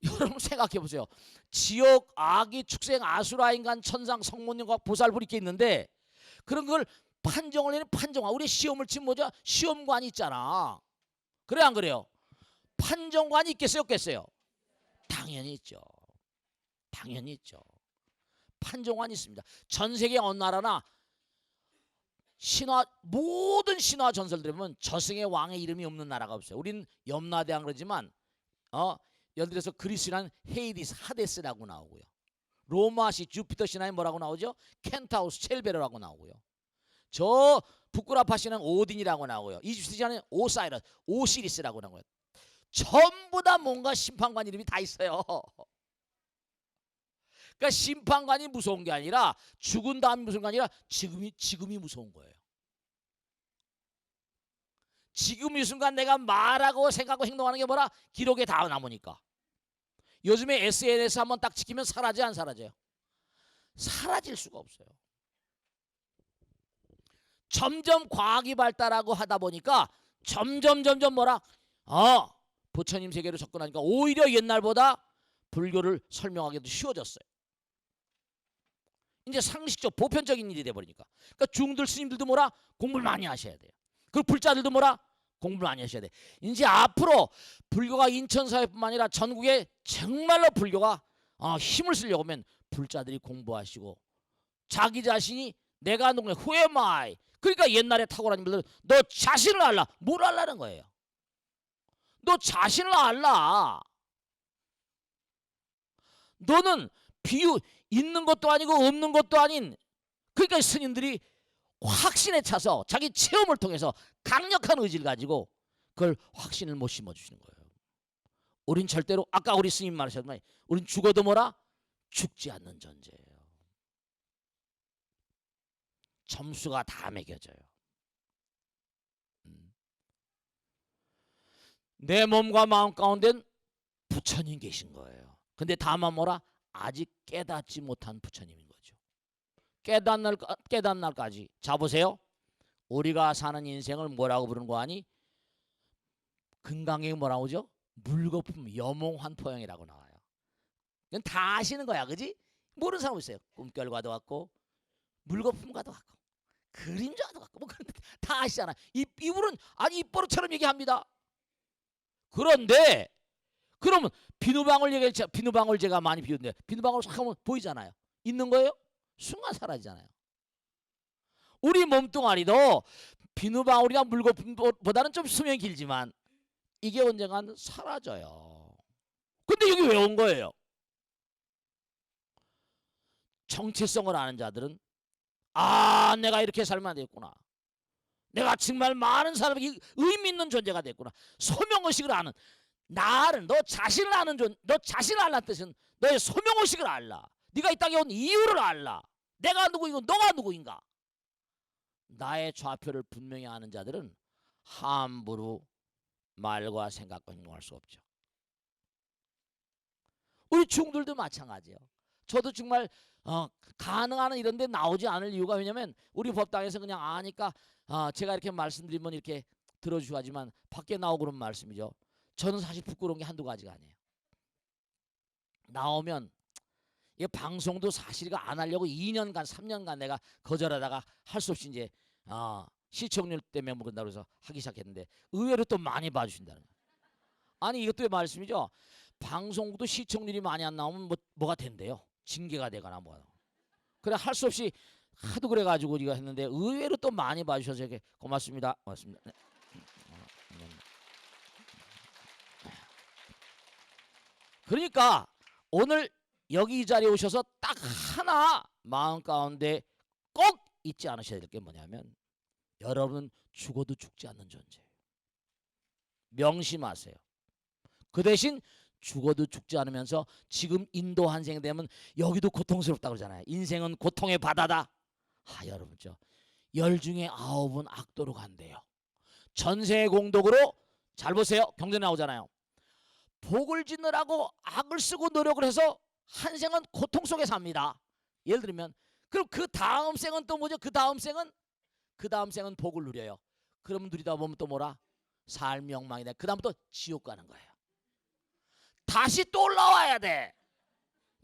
여러분 생각해 보세요. 지옥, 아기, 축생, 아수라, 인간, 천상, 성문용과 보살불이 이렇게 있는데 그런 걸 판정을 내는 판정관. 우리 시험을 치면 뭐죠? 시험관이 있잖아. 그래 안 그래요? 판정관이 있겠어요, 없겠어요? 당연히 있죠. 당연히 있죠. 판정관이 있습니다. 전 세계 어느 나라나 신화, 모든 신화 전설들 보면 저승의 왕의 이름이 없는 나라가 없어요. 우린 염라대왕 그러지만 예를 들어서 그리스란 헤이디스, 하데스라고 나오고요. 로마시 주피터 신화에 뭐라고 나오죠? 켄타우스, 첼베르라고 나오고요. 저 부끄라파시는 오딘이라고 나오고요. 이집트 신화는 오사이러스, 오시리스라고 나오고요. 전부 다 뭔가 심판관 이름이 다 있어요. 그러니까 심판관이 무서운 게 아니라 죽은 다음이 무서운 게 아니라 지금이 무서운 거예요. 지금 이 순간 내가 말하고 생각하고 행동하는 게 뭐라? 기록에 다 남으니까. 요즘에 SNS 한번 딱 지키면 사라져, 안 사라져요? 사라질 수가 없어요. 점점 과학이 발달하고 하다 보니까 점점 뭐라? 부처님 세계로 접근하니까 오히려 옛날보다 불교를 설명하기도 쉬워졌어요. 이제 상식적 보편적인 일이 돼버리니까. 그러니까 중들 스님들도 뭐라? 공부를 많이 하셔야 돼요. 그 불자들도 뭐라? 공부를 많이 하셔야 돼. 이제 앞으로 불교가 인천사회뿐만 아니라 전국에 정말로 불교가 힘을 쓰려고 하면 불자들이 공부하시고 자기 자신이 내가 누구냐? Who am I? 그러니까 옛날에 탁월한 분들은 너 자신을 알라. 뭘 알라는 거예요? 너 자신을 알라. 너는 비유 있는 것도 아니고 없는 것도 아닌, 그러니까 스님들이 확신에 차서 자기 체험을 통해서 강력한 의지를 가지고 그걸 확신을 못 심어주시는 거예요. 우린 절대로 아까 우리 스님 말하셨지만 우린 죽어도 뭐라? 죽지 않는 존재예요. 점수가 다 매겨져요. 내 몸과 마음 가운데는 부처님 계신 거예요. 근데 다만 뭐라? 아직 깨닫지 못한 부처님인 거죠. 깨닫는 날까지. 자 보세요. 우리가 사는 인생을 뭐라고 부르는 거 아니? 금강경에 뭐라고 하죠? 물거품 여몽환포영이라고 나와요. 이건 다 아시는 거야, 그지? 모르는 사람 있어요. 꿈결과도 같고 물거품과도 같고 그림자도 같고 뭐 그런 다 아시잖아. 이분은 아니 입버릇처럼 얘기합니다. 그런데 그러면 비누방울 얘기했죠. 비누방울 제가 많이 비우는데 비누방울 싹 하면 보이잖아요. 있는 거예요? 순간 사라지잖아요. 우리 몸뚱아리도 비누방울이나 물거품보다는 좀 수명이 길지만 이게 언젠간 사라져요. 근데 여기 왜 온 거예요? 정체성을 아는 자들은 아, 내가 이렇게 살면 되겠구나. 내가 정말 많은 사람에게 의미 있는 존재가 됐구나. 소명의식을 아는 나를, 너 자신을 아는 너 자신을 알라는 뜻은 너의 소명의식을 알라. 네가 이 땅에 온 이유를 알라. 내가 누구이고 너가 누구인가. 나의 좌표를 분명히 아는 자들은 함부로 말과 생각과 행동할 수 없죠. 우리 중들도 마찬가지예요. 저도 정말 가능한 이런 데 나오지 않을 이유가 왜냐면 우리 법당에서 그냥 아니까 제가 이렇게 말씀드리면 이렇게 들어주시고 하지만 밖에 나오고 그런 말씀이죠. 저는 사실 부끄러운 게 한두 가지가 아니에요. 나오면 이 방송도 사실가 안 하려고 2년간 3년간 내가 거절하다가 할 수 없이 이제 시청률 때문에 먹는다고 해서 하기 시작했는데 의외로 또 많이 봐주신다는 거예요. 아니 이것도 말씀이죠. 방송도 시청률이 많이 안 나오면 뭐가 된대요. 징계가 되거나 뭐가. 그래 할 수 없이 하도 그래가지고 우리가 했는데 의외로 또 많이 봐주셔서 이렇게 고맙습니다. 고맙습니다. 네. 그러니까 오늘 여기 이 자리에 오셔서 딱 하나 마음 가운데 꼭 잊지 않으셔야 될 게 뭐냐면 여러분은 죽어도 죽지 않는 존재예요. 명심하세요. 그 대신 죽어도 죽지 않으면서 지금 인도 한생 되면 여기도 고통스럽다고 그러잖아요. 인생은 고통의 바다다. 여러분 열 중에 9은 악도로 간대요. 전생의 공덕으로 잘 보세요. 경전에 나오잖아요. 복을 짓느라고 악을 쓰고 노력을 해서 한 생은 고통 속에 삽니다. 예를 들면 그럼 그 다음 생은 또 뭐죠? 그 다음 생은 복을 누려요. 그러면 누리다 보면 또 뭐라? 삶이 엉망이다. 그 다음부터 지옥 가는 거예요. 다시 또 올라와야 돼.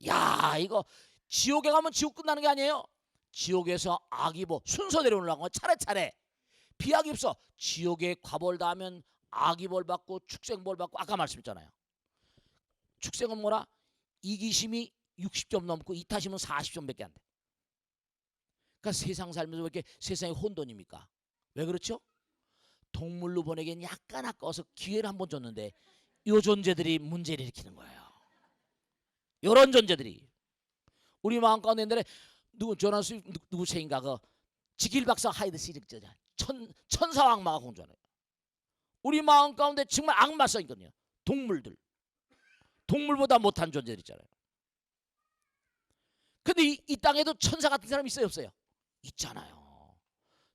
야 이거 지옥에 가면 지옥 끝나는 게 아니에요. 지옥에서 악이 순서대로 올라간 거 차례차례. 비악이 없어. 지옥에 과벌 다하면 악이 벌 받고 축생벌 받고 아까 말씀했잖아요. 축생은 뭐라? 이기심이 60점 넘고 이타심은 40점밖에 안 돼. 그러니까 세상 살면서 왜 이렇게 세상이 혼돈입니까? 왜 그렇죠? 동물로 보내기엔 약간 아까워서 기회를 한번 줬는데 이 존재들이 문제를 일으키는 거예요. 이런 존재들이 우리 마음 가운데 옛날에 조나스 누구 책인가 그 지킬 박사 하이드 시릭저자 천사와 악마가 공존해요. 우리 마음 가운데 정말 악마성이거든요. 동물보다 못한 존재들 있잖아요. 근데 이 땅에도 천사 같은 사람 있어요 없어요? 있잖아요.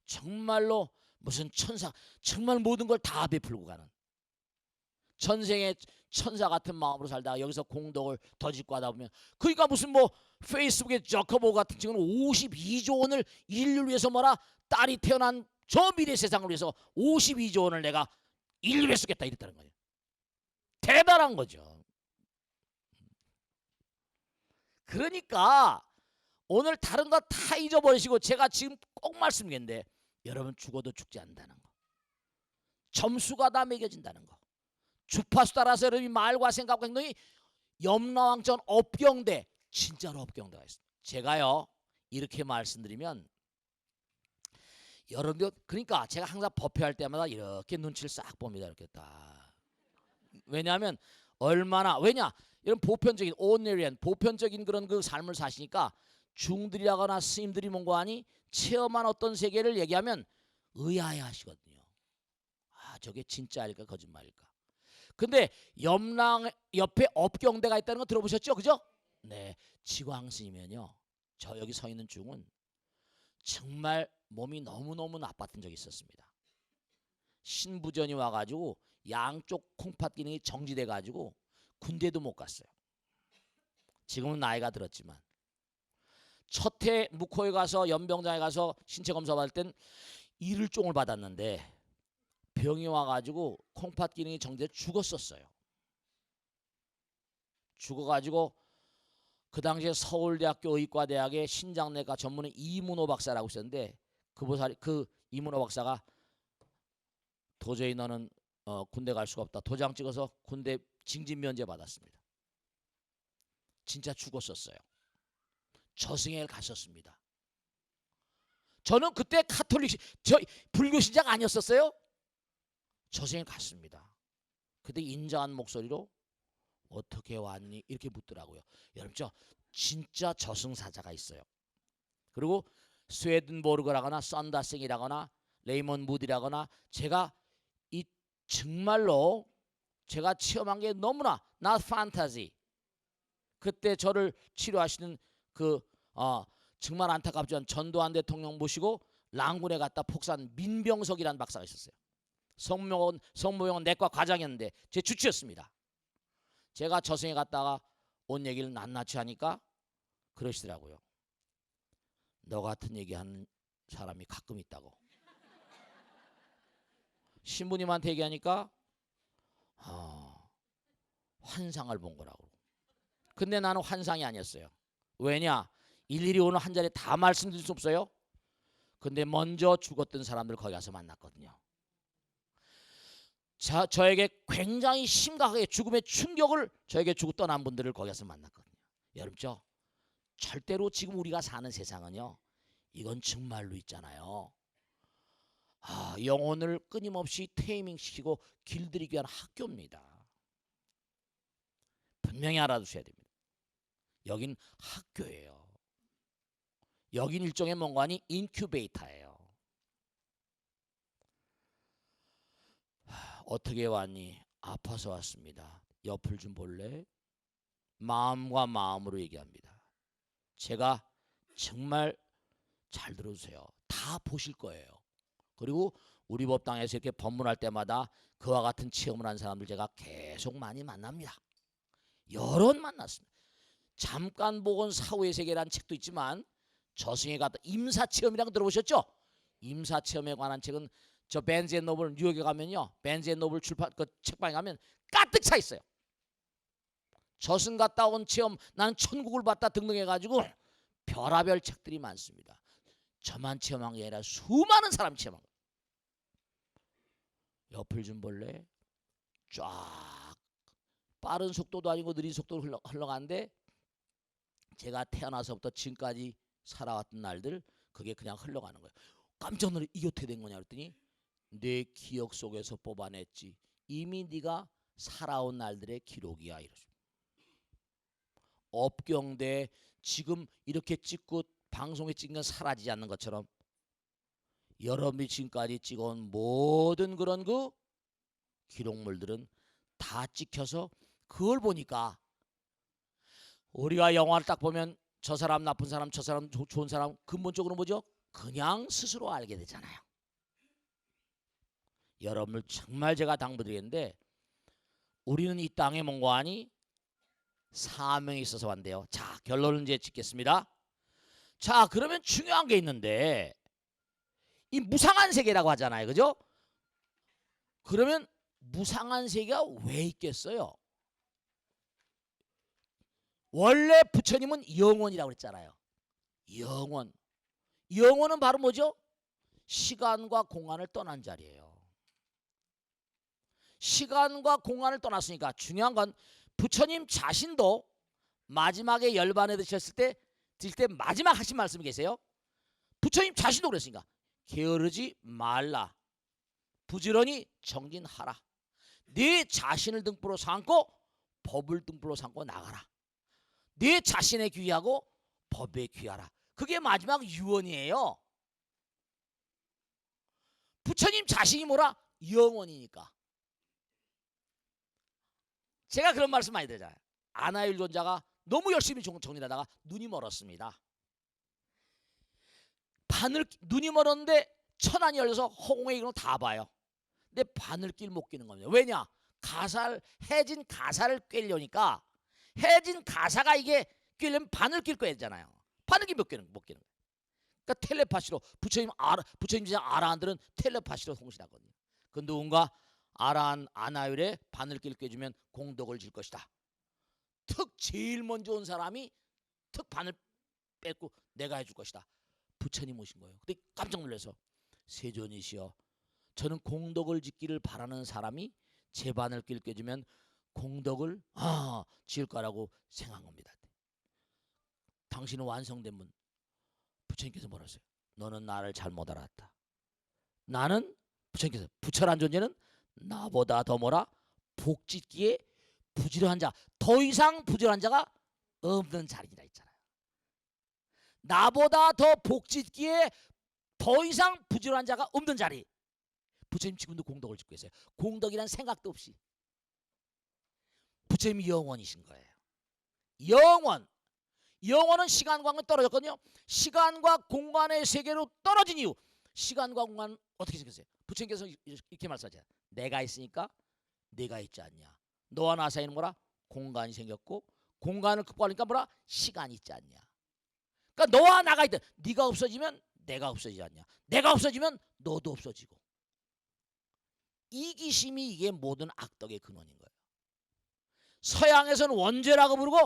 정말로 무슨 천사 정말 모든 걸 다 베풀고 가는 전생에 천사 같은 마음으로 살다가 여기서 공덕을 더 짓고 하다 보면 그러니까 무슨 페이스북에 저커버 같은 친구는 52조 원을 인류를 위해서 딸이 태어난 저 미래 세상을 위해서 52조 원을 내가 인류에 쓰겠다 이랬다는 거예요. 대단한 거죠. 그러니까 오늘 다른 거 다 잊어버리시고 제가 지금 꼭 말씀드리는데 여러분 죽어도 죽지 않는다는 거. 점수가 다 매겨진다는 거. 주파수 따라서 여러분이 말과 생각과 행동이 염라왕전 업경대 진짜로 업경대가 있어요. 제가요 이렇게 말씀드리면 여러분들 그러니까 제가 항상 법회할 때마다 이렇게 눈치를 싹 봅니다. 이렇게 딱. 왜냐하면 왜냐 이런 보편적인 오네리안 보편적인 그런 그 삶을 사시니까 중들이라거나 스님들이 뭔가 하니 체험한 어떤 세계를 얘기하면 의아해 하시거든요. 저게 진짜일까 거짓말일까. 근데 염랑 옆에 업경대가 있다는 거 들어보셨죠? 그죠? 네. 지광스님은요. 저 여기 서 있는 중은 정말 몸이 너무너무 나빴던 적이 있었습니다. 신부전이 와가지고 양쪽 콩팥 기능이 정지돼가지고 군대도 못 갔어요. 지금은 나이가 들었지만 첫해 묵호에 가서 연병장에 가서 신체 검사 받을 땐 이를종을 받았는데 병이 와가지고 콩팥 기능이 정지돼 죽었었어요. 죽어가지고 그 당시에 서울대학교 의과대학의 신장내과 전문의 이문호 박사라고 있었는데 그 이문호 박사가 도저히 너는 군대 갈 수가 없다. 도장 찍어서 군대 징집 면제 받았습니다. 진짜 죽었었어요. 저승에 갔었습니다. 저는 그때 카톨릭 저 불교 신자가 아니었었어요. 저승에 갔습니다. 그때 인자한 목소리로 어떻게 왔니? 이렇게 묻더라고요. 여러분 저 진짜 저승사자가 있어요. 그리고 스웨덴보르그라거나 썬다싱이라거나 레이먼 무디라거나 제가 이 정말로 제가 체험한 게 너무나 not fantasy. 그때 저를 치료하시는 그 정말 안타깝지만 전두환 대통령 모시고 랑군에 갔다 폭사한 민병석이라는 박사가 있었어요. 성모병원 내과 과장이었는데 제 주치였습니다. 제가 저승에 갔다가 온 얘기를 낱낱이 하니까 그러시더라고요. 너 같은 얘기하는 사람이 가끔 있다고. 신부님한테 얘기하니까 환상을 본 거라고. 근데 나는 환상이 아니었어요. 왜냐? 일일이 오늘 한 자리에 다 말씀드릴 수 없어요. 근데 먼저 죽었던 사람들 거기 가서 만났거든요. 저에게 굉장히 심각하게 죽음의 충격을 저에게 주고 떠난 분들을 거기 가서 만났거든요. 여러분 절대로 지금 우리가 사는 세상은요. 이건 정말로 있잖아요. 영혼을 끊임없이 테이밍시키고 길들이기 위한 학교입니다. 분명히 알아두셔야 됩니다. 여긴 학교예요. 여긴 일종의 뭔가 아니 인큐베이터예요. 어떻게 왔니? 아파서 왔습니다. 옆을 좀 볼래? 마음과 마음으로 얘기합니다. 제가 정말 잘 들어주세요. 다 보실 거예요. 그리고 우리 법당에서 이렇게 법문할 때마다 그와 같은 체험을 한 사람들 제가 계속 많이 만납니다. 여러 만났습니다. 잠깐 보건 사후의 세계라는 책도 있지만 저승에 갔다 임사체험이라고 들어보셨죠? 임사체험에 관한 책은 저 벤즈 앤 노블 뉴욕에 가면요. 벤즈 앤 노블 출판 그 책방에 가면 가득 차 있어요. 저승 갔다 온 체험 나는 천국을 봤다 등등 해가지고 별하별 책들이 많습니다. 저만 체험한 게 아니라 수많은 사람이 체험한 거예요. 옆을 좀 볼래? 쫙 빠른 속도도 아니고 느린 속도로 흘러가는데 제가 태어나서부터 지금까지 살아왔던 날들 그게 그냥 흘러가는 거예요. 깜짝 놀래 이게 어떻게 된 거냐 그랬더니 내 기억 속에서 뽑아냈지. 이미 네가 살아온 날들의 기록이야 이러죠. 업경대 지금 이렇게 찍고 방송에 찍은 건 사라지지 않는 것처럼 여러분이 지금까지 찍어온 모든 그런 그 기록물들은 다 찍혀서 그걸 보니까 우리가 영화를 딱 보면 저 사람 나쁜 사람 저 사람 좋은 사람 근본적으로 뭐죠? 그냥 스스로 알게 되잖아요. 여러분을 정말 제가 당부드리겠는데 우리는 이 땅에 뭔가 하니 사명이 있어서 왔는데요. 자 결론을 이제 짓겠습니다. 자 그러면 중요한 게 있는데 이 무상한 세계라고 하잖아요. 그죠? 그러면 무상한 세계가 왜 있겠어요? 원래 부처님은 영원이라고 그랬잖아요. 영원. 영원은 바로 뭐죠? 시간과 공간을 떠난 자리예요. 시간과 공간을 떠났으니까 중요한 건 부처님 자신도 마지막에 열반에 드셨을 때 마지막 하신 말씀이 계세요. 부처님 자신도 그랬으니까 게으르지 말라. 부지런히 정진하라. 네 자신을 등불로 삼고 법을 등불로 삼고 나가라. 네 자신에 귀하고 법에 귀하라. 그게 마지막 유언이에요. 부처님 자신이 뭐라? 영원이니까. 제가 그런 말씀 많이 드리잖아요. 아나일존자가 너무 열심히 정진하다가 눈이 멀었습니다. 눈이 멀었는데 천안이 열려서 허공의 길을 다 봐요. 근데 바늘길 못 끼는 겁니다. 왜냐? 해진 가사를 꿰려니까 해진 가사가 이게 꿰려면 바늘길 꿰야 되잖아요. 바늘길 못 끼는 거예요. 그러니까 텔레파시로 부처님 진짜 아라한들은 텔레파시로 통신하거든요. 그 누군가 아라한 아나율에 바늘길 꿰주면 공덕을 줄 것이다. 특 제일 먼저 온 사람이 특 바늘 뺏고 내가 해줄 것이다. 부처님 오신 거예요. 근데 깜짝 놀라서 세존이시여 저는 공덕을 짓기를 바라는 사람이 제 바늘길 꿰주면 공덕을 지을 거라고 생각한 겁니다. 당신은 완성된 분. 부처님께서 뭐라 했어요? 너는 나를 잘못 알았다. 나는 부처님께서 부처란 존재는 나보다 더 뭐라 복짓기에 부지런한 자, 더 이상 부지런한 자가 없는 자리라 했잖아요. 나보다 더 복짓기에 더 이상 부지런한 자가 없는 자리. 부처님 지금도 공덕을 짓고 계세요. 공덕이란 생각도 없이. 부처님이 영원이신 거예요. 영원. 영원은 시간과 공간이 떨어졌거든요. 시간과 공간의 세계로 떨어진 이유. 시간과 공간 어떻게 생겼어요? 부처님께서 이렇게 말씀하잖아요. 내가 있으니까 네가 있지 않냐. 너와 나 사이는 뭐라? 공간이 생겼고 공간을 극복하니까 뭐라? 시간이 있지 않냐. 그러니까 너와 나가 있다. 네가 없어지면 내가 없어지지 않냐. 내가 없어지면 너도 없어지고. 이기심이 이게 모든 악덕의 근원인 거예요. 서양에서는 원죄라고 부르고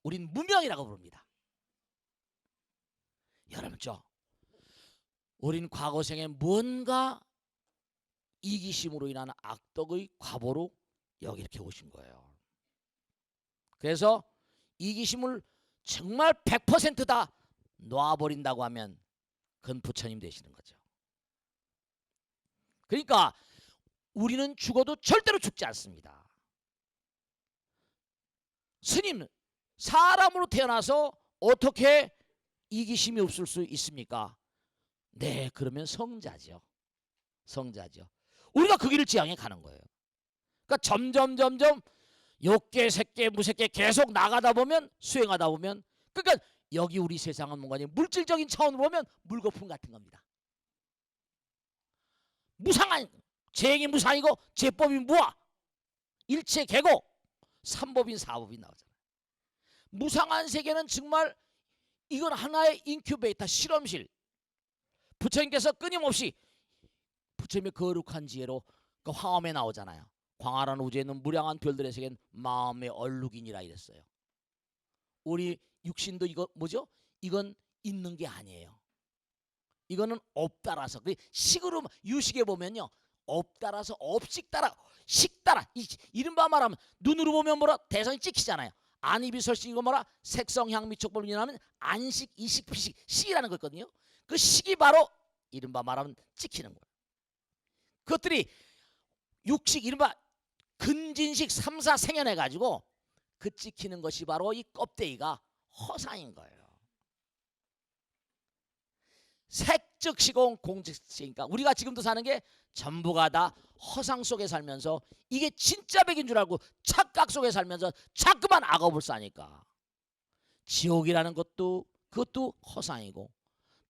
우린 무명이라고 부릅니다. 여러분 우린 과거생에 뭔가 이기심으로 인한 악덕의 과보로 여기 이렇게 오신 거예요. 그래서 이기심을 정말 100%다 놔버린다고 하면 그건 부처님 되시는 거죠. 그러니까 우리는 죽어도 절대로 죽지 않습니다. 스님, 사람으로 태어나서 어떻게 이기심이 없을 수 있습니까? 네, 그러면 성자죠. 성자죠. 우리가 그 길을 지향해 가는 거예요. 그러니까 점점 욕계, 색계, 무색계 계속 나가다 보면 수행하다 보면 그러니까 여기 우리 세상은 뭔가 물질적인 차원으로 보면 물거품 같은 겁니다. 무상한 재행이 무상이고 제법이 무아 일체 개고 삼법인 사법이 나오잖아요. 무상한 세계는 정말 이건 하나의 인큐베이터 실험실. 부처님께서 끊임없이 부처님의 거룩한 지혜로 그 화엄에 나오잖아요. 광활한 우주에 있는 무량한 별들의 세계는 마음의 얼룩이니라 이랬어요. 우리 육신도 이거 뭐죠? 이건 있는 게 아니에요. 이거는 없다라서 그 식으로 유식에 보면요. 없다라서 없식 따라 식 따라 이른바 말하면 눈으로 보면 뭐라 대상이 찍히잖아요. 안입이 설식 이거 뭐라 색성 향미 촉법을 인하면 안식 이식 피식 식이라는 거 있거든요. 그 식이 바로 이른바 말하면 찍히는 거예요. 그것들이 육식 이른바 근진식 3사 생연해 가지고 그 찍히는 것이 바로 이 껍데기가 허상인 거예요. 색즉 시공 공즉시니까 우리가 지금도 사는 게 전부가 다 허상 속에 살면서 이게 진짜 백인 줄 알고 착각 속에 살면서 자꾸만 악업을 싸니까 지옥이라는 것도 그것도 허상이고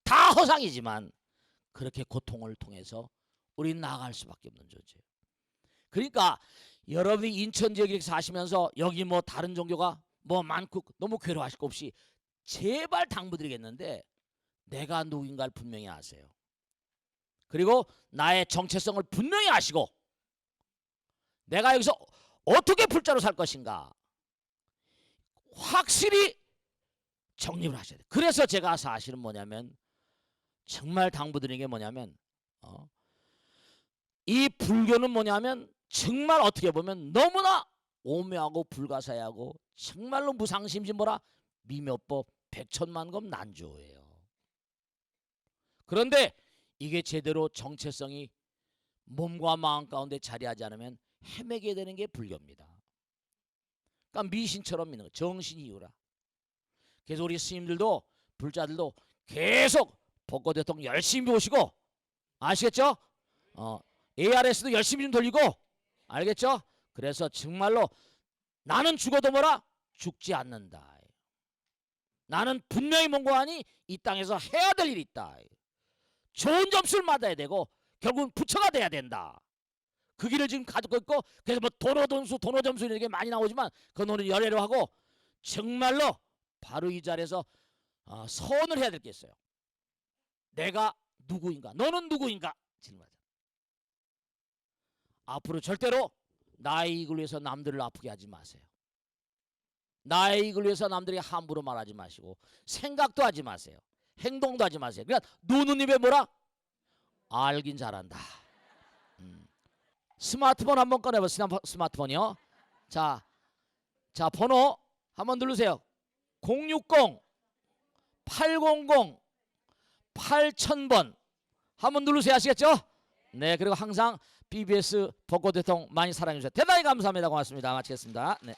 다 허상이지만 그렇게 고통을 통해서 우리는 나아갈 수밖에 없는 존재예요. 그러니까 여러분이 인천 지역에 사시면서 여기 뭐 다른 종교가 뭐 많고 너무 괴로워하실 거 없이 제발 당부드리겠는데 내가 누구인가를 분명히 아세요. 그리고 나의 정체성을 분명히 아시고 내가 여기서 어떻게 불자로 살 것인가 확실히 정립을 하셔야 돼요. 그래서 제가 사실은 뭐냐면 정말 당부드리는 게 뭐냐면 이 불교는 뭐냐면 정말 어떻게 보면 너무나 오묘하고 불가사의하고 정말로 무상심심보라 미묘법 백천만검 난조예요. 그런데 이게 제대로 정체성이 몸과 마음 가운데 자리하지 않으면 헤매게 되는 게 불교입니다. 그러니까 미신처럼 믿는 거 정신이 이유라. 그래서 우리 스님들도 불자들도 계속 법고 대통 열심히 보시고 아시겠죠? ARS도 열심히 좀 돌리고 알겠죠? 그래서 정말로 나는 죽어도 뭐라? 죽지 않는다. 나는 분명히 뭔고하니 이 땅에서 해야 될 일이 있다. 좋은 점수를 받아야 되고 결국은 부처가 돼야 된다. 그 길을 지금 가지고 있고 그래서 뭐 도노 점수 이렇게 많이 나오지만 그 노는 열애로 하고 정말로 바로 이 자리에서 선을 해야 될 게 있어요. 내가 누구인가? 너는 누구인가? 질문하자. 앞으로 절대로 나의 이익을 위해서 남들을 아프게 하지 마세요. 나의 이익을 위해서 남들이 함부로 말하지 마시고 생각도 하지 마세요. 행동도 하지 마세요. 그러니까 노는 입에 뭐라? 알긴 잘한다. 스마트폰 한번 꺼내보세요. 스마트폰이요. 자 번호 한번 누르세요. 060-800-8200 8000번 한번 누르세요. 아시겠죠? 네, 그리고 항상 BBS 벚꽃 대통 많이 사랑해 주세요. 대단히 감사합니다. 고맙습니다. 마치겠습니다. 네.